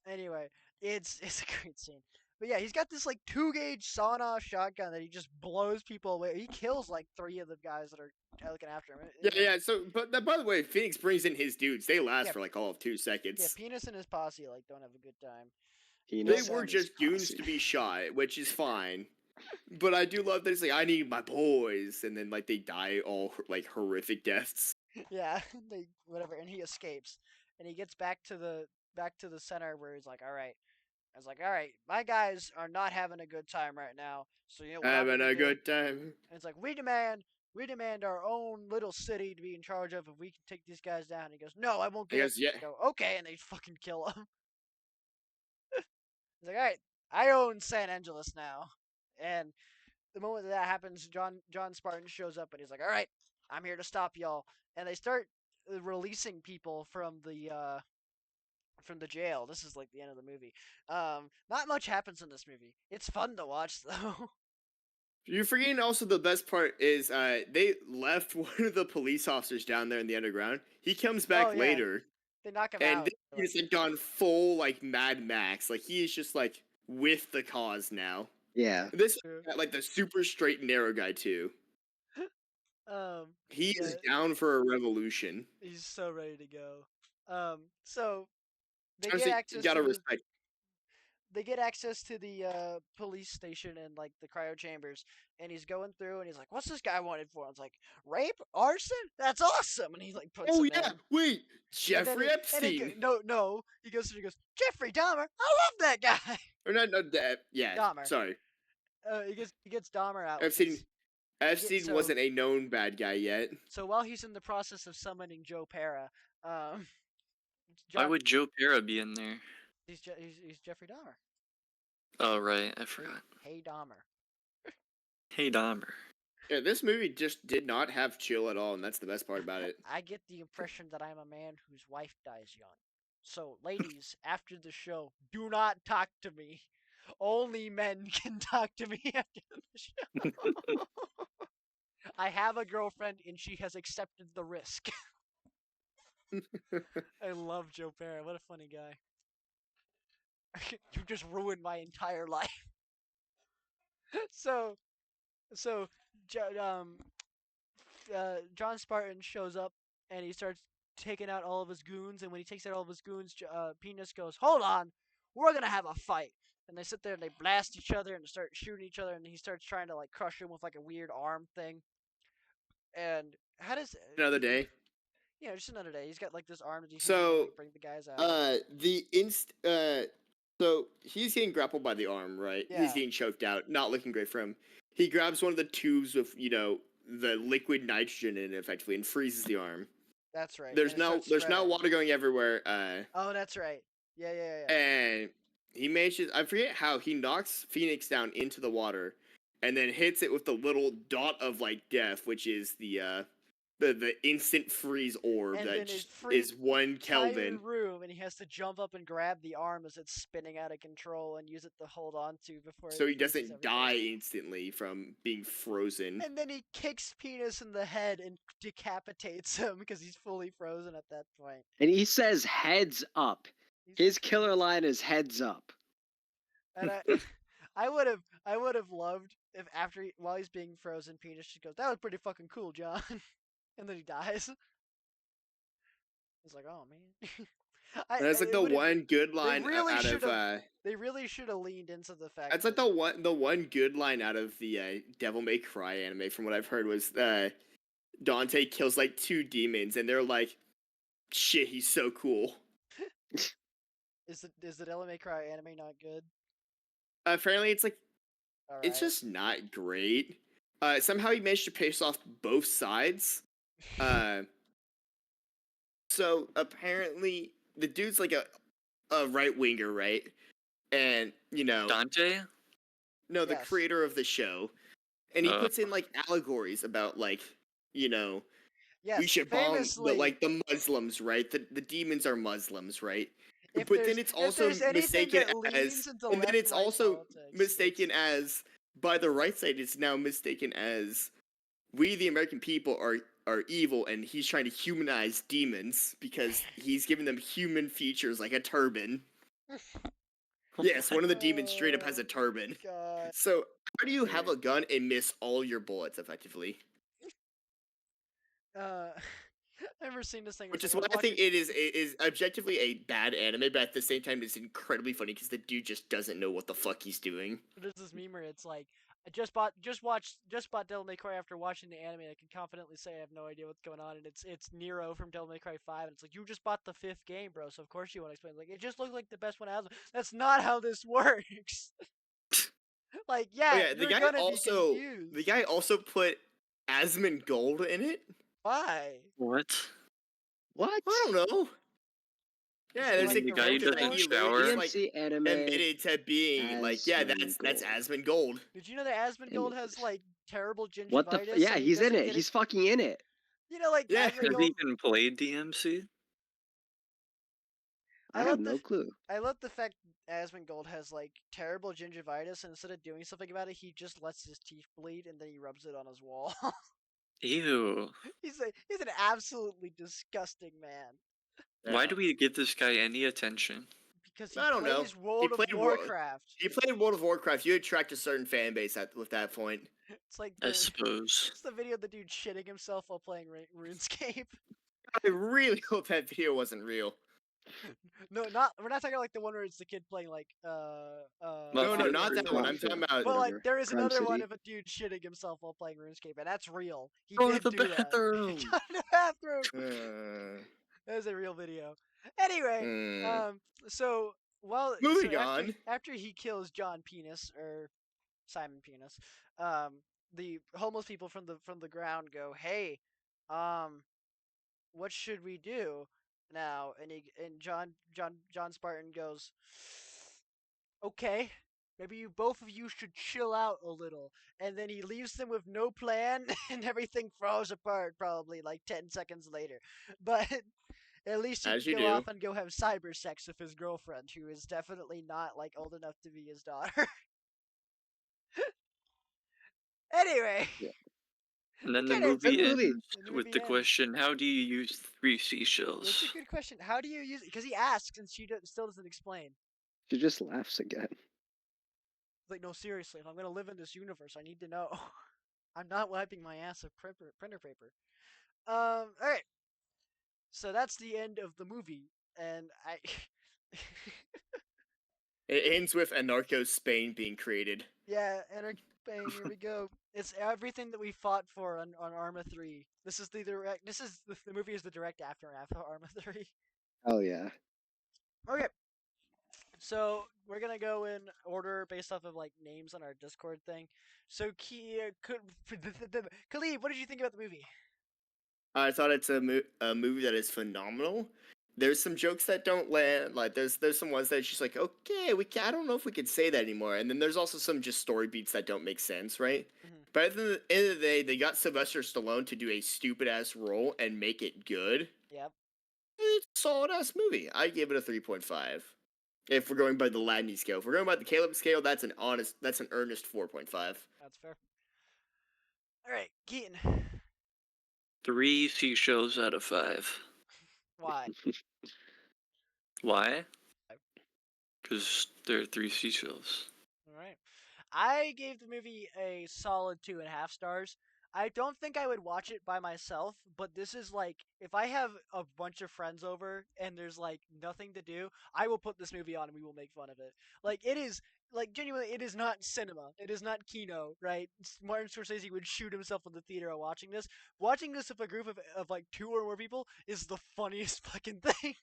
Anyway, it's a great scene. But yeah, he's got this like 2-gauge sawn-off shotgun that he just blows people away. He kills like 3 of the guys that are looking after him. Yeah. So, but by the way, Phoenix brings in his dudes. They last Yeah. for like all of 2 seconds. Yeah, Penis and his posse like don't have a good time. They were just goons to be shot, which is fine. But I do love that it's like I need my boys, and then like they die all like horrific deaths. Yeah, they whatever, and he escapes, and he gets back to the center where he's like, all right. I was like, all right, my guys are not having a good time right now. So you know what I'm Having gonna a do? good time. And it's like we demand our own little city to be in charge of if we can take these guys down. And he goes, no, I won't He get goes, it. yeah. I go, okay, and they fucking kill him. He's like, all right, I own San Angeles now. And the moment that happens, John Spartan shows up and he's like, all right, I'm here to stop y'all. And they start releasing people from the jail. This is like the end of the movie. Not much happens in this movie. It's fun to watch though. You're forgetting also the best part is they left one of the police officers down there in the underground. He comes back Oh, yeah. later, They knock him and out. he's like gone full like Mad Max. Like he is just like with the cause now. Yeah. This is True. like the super straight and narrow guy too. He is Yeah, down for a revolution. he's so ready to go. So they Honestly, get you access gotta to the respect. police station and like the cryo chambers, and he's going through and he's like, what's this guy wanted for? And it's like, rape, arson, that's awesome. And he like puts Oh him yeah, in. wait, And then Jeffrey Epstein. no, he goes through and he goes, Jeffrey Dahmer, I love that guy. Or not that. Yeah, Dahmer. sorry. He gets Dahmer out. Epstein wasn't a known bad guy yet. So while he's in the process of summoning Joe Pera, Why would Joe Pera be in there? he's Jeffrey Dahmer. Oh right, I forgot. Hey Dahmer. Hey Dahmer. Yeah, this movie just did not have chill at all, and that's the best part about it. I get the impression that I'm a man whose wife dies young. So, ladies, after the show, do not talk to me. Only men can talk to me after the show. I have a girlfriend, and she has accepted the risk. I love Joe Pera. What a funny guy. You just ruined my entire life. So, John Spartan shows up and he starts taking out all of his goons. And when he takes out all of his goons, Penis goes, "Hold on, we're gonna have a fight." And they sit there and they blast each other and start shooting each other. And he starts trying to like crush him with like a weird arm thing. And how does Another day. Yeah, just another day. He's got like this arm that he can So, like, bring the guys out. so he's getting grappled by the arm, right? Yeah. He's getting choked out, not looking great for him. He grabs one of the tubes with, the liquid nitrogen in it effectively and freezes the arm. That's right. There's And it now starts spreading. water going everywhere. Oh, that's right. Yeah. And he manages, I forget how, he knocks Phoenix down into the water and then hits it with the little dot of like death, which is the instant freeze orb And that then it just frees is 1 Kelvin. entire room, and he has to jump up and grab the arm as it's spinning out of control and use it to hold on to before. So it he freezes doesn't everything. die instantly from being frozen. And then he kicks Penis in the head and decapitates him because he's fully frozen at that point. And he says heads up. He His says killer line is heads up. And I would have loved if while he's being frozen, Penis just goes, "That was pretty fucking cool, John," and then he dies. It's like, oh man. And that's like the one good line really out of. They really should have leaned into the fact. That's like the one good line out of the Devil May Cry anime, from what I've heard, was Dante kills like 2 demons, and they're like, "Shit, he's so cool." Is the Devil May Cry anime not good? Apparently, it's like All it's right. just not great. Somehow he managed to pace off both sides. So apparently the dude's like a right winger, right? And Dante? no, the Yes. creator of the show, and he puts in like allegories about like you know Yes. we should bomb Famously, the Muslims, right? The demons are Muslims, right? if But then it's if also there's anything mistaken that leans as, into and then it's left-right also politics, mistaken it's- as by the right side. It's now mistaken as we, the American people, are evil, and he's trying to humanize demons because he's giving them human features like a turban. Yes, one of the demons straight up has a turban. God. So how do you have a gun and miss all your bullets effectively? I've never seen this thing. Which It's is like I why was I think watching. it is objectively a bad anime, but at the same time, it's incredibly funny because the dude just doesn't know what the fuck he's doing. There's this meme where it's like I just bought Devil May Cry after watching the anime. I can confidently say I have no idea what's going on, and it's Nero from Devil May Cry 5, and it's like you just bought the 5th game, bro. So of course you want to explain. Like it just looked like the best one out. That's not how this works. Like Oh yeah, yeah, you're gonna be confused. the guy also put Asmon Gold in it. Why? What? What? I don't know. Yeah, Is he there's like a the the guy who character that Rogue doesn't he Lord? literally shower? just like DMC anime. admitted to being like, yeah, Asmon that's Gold. Asmon Gold. Did you know that Asmongold has like terrible What the? gingivitis? Yeah, and he he's in doesn't it. get He's fucking in it. You know, like Yeah. Has he Asmongold. even played DMC? I have no clue. I love the fact Asmongold has like terrible gingivitis, and instead of doing something about it, he just lets his teeth bleed and then he rubs it on his wall. Ew. He's an absolutely disgusting man Why Yeah. do we give this guy any attention? because he I don't know. plays He World of played Warcraft. He played World of Warcraft. You attract a certain fan base with that point. It's like I suppose. it's the video of the dude shitting himself while playing RuneScape. I really hope that video wasn't real. No, not we're not talking like the one where it's the kid playing like No, Mafia not that one. I'm Mafia, talking about. But like whatever. there is Crime another one City. of a dude shitting himself while playing RuneScape, and that's real. He Go to did the do that. bathroom. Go to the bathroom. Uh, That was a real video. Anyway, mm. so Moving after, on. after he kills John Penis or Simon Penis, the homeless people from the ground go, "Hey, what should we do now?" And John Spartan goes, "Okay, maybe both of you should chill out a little." And then he leaves them with no plan, and everything falls apart probably like 10 seconds later. But at least he As can you go do. off and go have cyber sex with his girlfriend, who is definitely not like old enough to be his daughter. Anyway, Yeah. And then the kinda- movie Good movie. ends The with movie the ends. question, how do you use 3 That's a seashells? good question. How do you use it? Because he asks and she still doesn't explain. She just laughs again. It's like, no, seriously, if I'm gonna live in this universe, I need to know. I'm not wiping my ass with printer paper. All right. So that's the end of the movie, and I. It ends with Anarcho Spain being created. Yeah, Anarchy Bang, here we go. It's everything that we fought for on Arma 3. This is the direct. This is the movie is the direct aftermath of Arma 3. Oh yeah. Okay, so we're gonna go in order based off of like names on our Discord thing. So Khalid, what did you think about the movie? I thought it's a movie that is phenomenal. There's some jokes that don't land. Like there's some ones that it's just like, okay, I don't know if we could say that anymore. And then there's also some just story beats that don't make sense, right? Mhm. But at the end of the day, they got Sylvester Stallone to do a stupid ass role and make it good. Yep. It's a solid ass movie. I give it a 3.5. If we're going by the Ladney scale, if we're going by the Caleb scale, that's an earnest 4.5. That's fair. All right, Keaton. 3 seashells out of 5. Why? Why? Because there are 3 seashells. All right. I gave the movie a solid 2.5 stars. I don't think I would watch it by myself, but this is like if I have a bunch of friends over and there's like nothing to do, I will put this movie on and we will make fun of it. Like it is like genuinely, it is not cinema. It is not Kino, right? Martin Scorsese would shoot himself in the theater while watching this. Watching this with a group of like 2 or more people is the funniest fucking thing.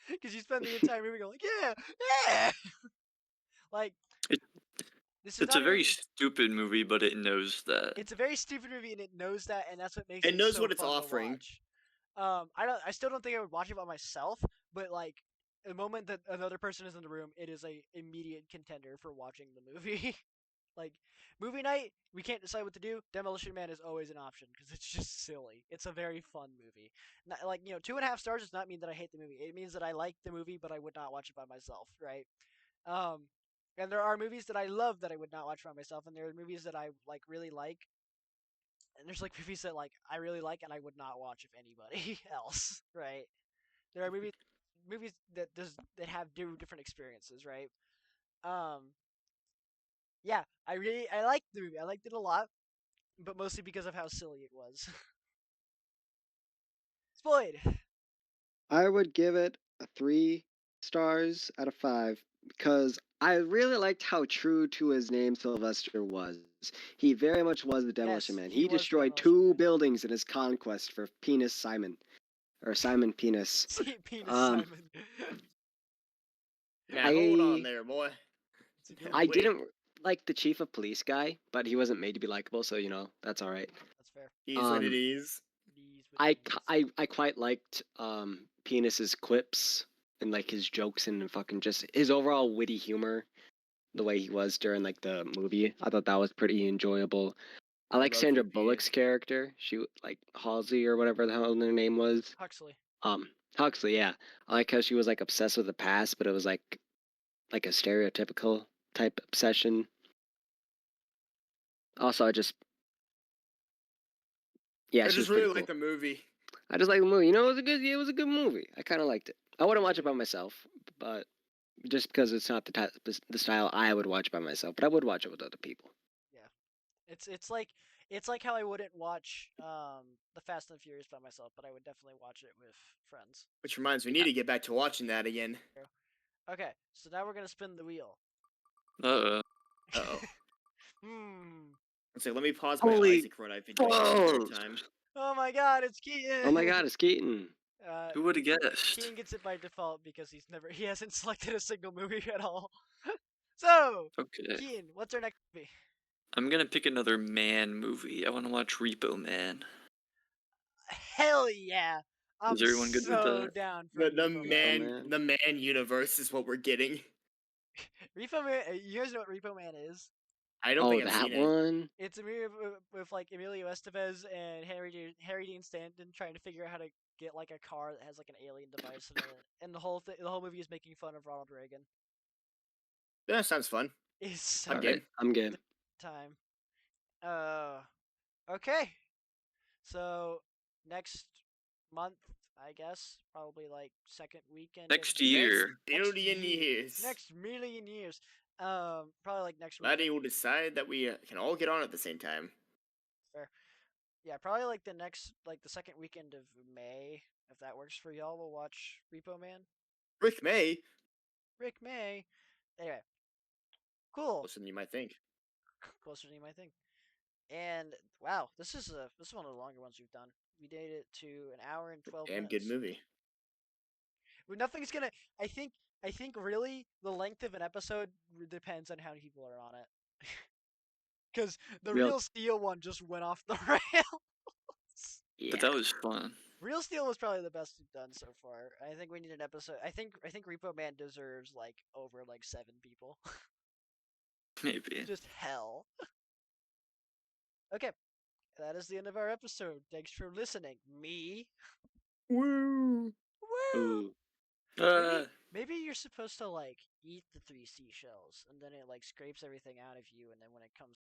Because you spend the entire movie going like, yeah, yeah. Like It- this is It's not a very even, stupid movie, but it knows that. it's a very stupid movie and it knows that, and that's what makes It it knows so what it's fun to offering. watch. I still don't think I would watch it by myself, but like the moment that another person is in the room, it is a immediate contender for watching the movie. Like movie night, we can't decide what to do. Demolition Man is always an option because it's just silly. It's a very fun movie. Not, like 2.5 stars does not mean that I hate the movie. It means that I like the movie, but I would not watch it by myself, right? Um, and there are movies that I love that I would not watch by myself, and there are movies that I really like, and there's like movies that like I really like and I would not watch if anybody else, right? There are movies that have different experiences, right? Um, yeah, I liked the movie. I liked it a lot, but mostly because of how silly it was. Spoiled. I would give it a 3 stars out of 5 because I really liked how true to his name Sylvester was. He very much was the Demolition Yes, Man. he He was the destroyed Demolition 2 Man. buildings in his conquest for Penis Simon, or Simon Penis. St. Penis Um, Simon. Now hold on I there, boy. It's a good I one. Wait, didn't like the chief of police guy, but he wasn't made to be likable, so that's all right. That's fair. he's what it is. These what it is. I quite liked Penis's quips and like his jokes and fucking just his overall witty humor, the way he was during like the movie. I thought that was pretty enjoyable. I like Love Sandra your Bullock's penis. character. She like Halsey or whatever the hell her name was. Huxley. Huxley, yeah. I like how she was like obsessed with the past, but it was like a stereotypical type obsession. Also, I she was just pretty really cool. like the movie. I just like the movie. It was a good movie. I kind of liked it. I wouldn't watch it by myself, but just because it's not the style I would watch by myself, but I would watch it with other people. Yeah. It's like how I wouldn't watch the Fast and Furious by myself, but I would definitely watch it with friends. Which reminds me, we need to get back to watching that again. Okay, so now we're gonna spin the wheel. Uh, Uh-oh. Hmm. So let me pause my Holy Isaac run I've been doing this entire balls! time. Oh my God, it's Keaton. Oh my God, it's Keaton. who would have guessed? Keaton gets it by default because he hasn't selected a single movie at all. So, Okay, Keaton, what's our next movie? I'm gonna pick another man movie. I want to watch Repo Man. Hell yeah! I'm Is everyone good with so that? down for The Repo Man. Man. the man universe is what we're getting. Repo Man. You guys know what Repo Man is? I don't Oh, think I've that seen it. one. It's a movie with like Emilio Estevez and Harry Dean Stanton trying to figure out how to get like a car that has like an alien device in it, and the whole movie is making fun of Ronald Reagan. That sounds fun. It's so I'm All right, game. I'm game. time. Okay. So next month, I guess, probably like second weekend Next of year. Next billion years. next million years. Probably like next Laddie weekend. will decide that we can all get on at the same time. Fair. Yeah, probably like the second weekend of May, if that works for y'all. We'll watch Repo Man. Rick May. Rick May. Anyway, cool. Closer than you might think. Closer than you might think. And wow, this is one of the longer ones we've done. We did it to an hour and 12 Damn minutes. good movie. But nothing's gonna. I think really the length of an episode depends on how many people are on it. Because the Real, Real Steel one just went off the rails. yeah. But that was fun. Real Steel was probably the best we've done so far. I think we need an episode. I think Repo Man deserves like over like 7 people. Maybe. Just hell. Okay, that is the end of our episode. Thanks for listening. Me. Woo! Woo! Ooh. Maybe you're supposed to like eat the 3 seashells and then it like scrapes everything out of you, and then when it comes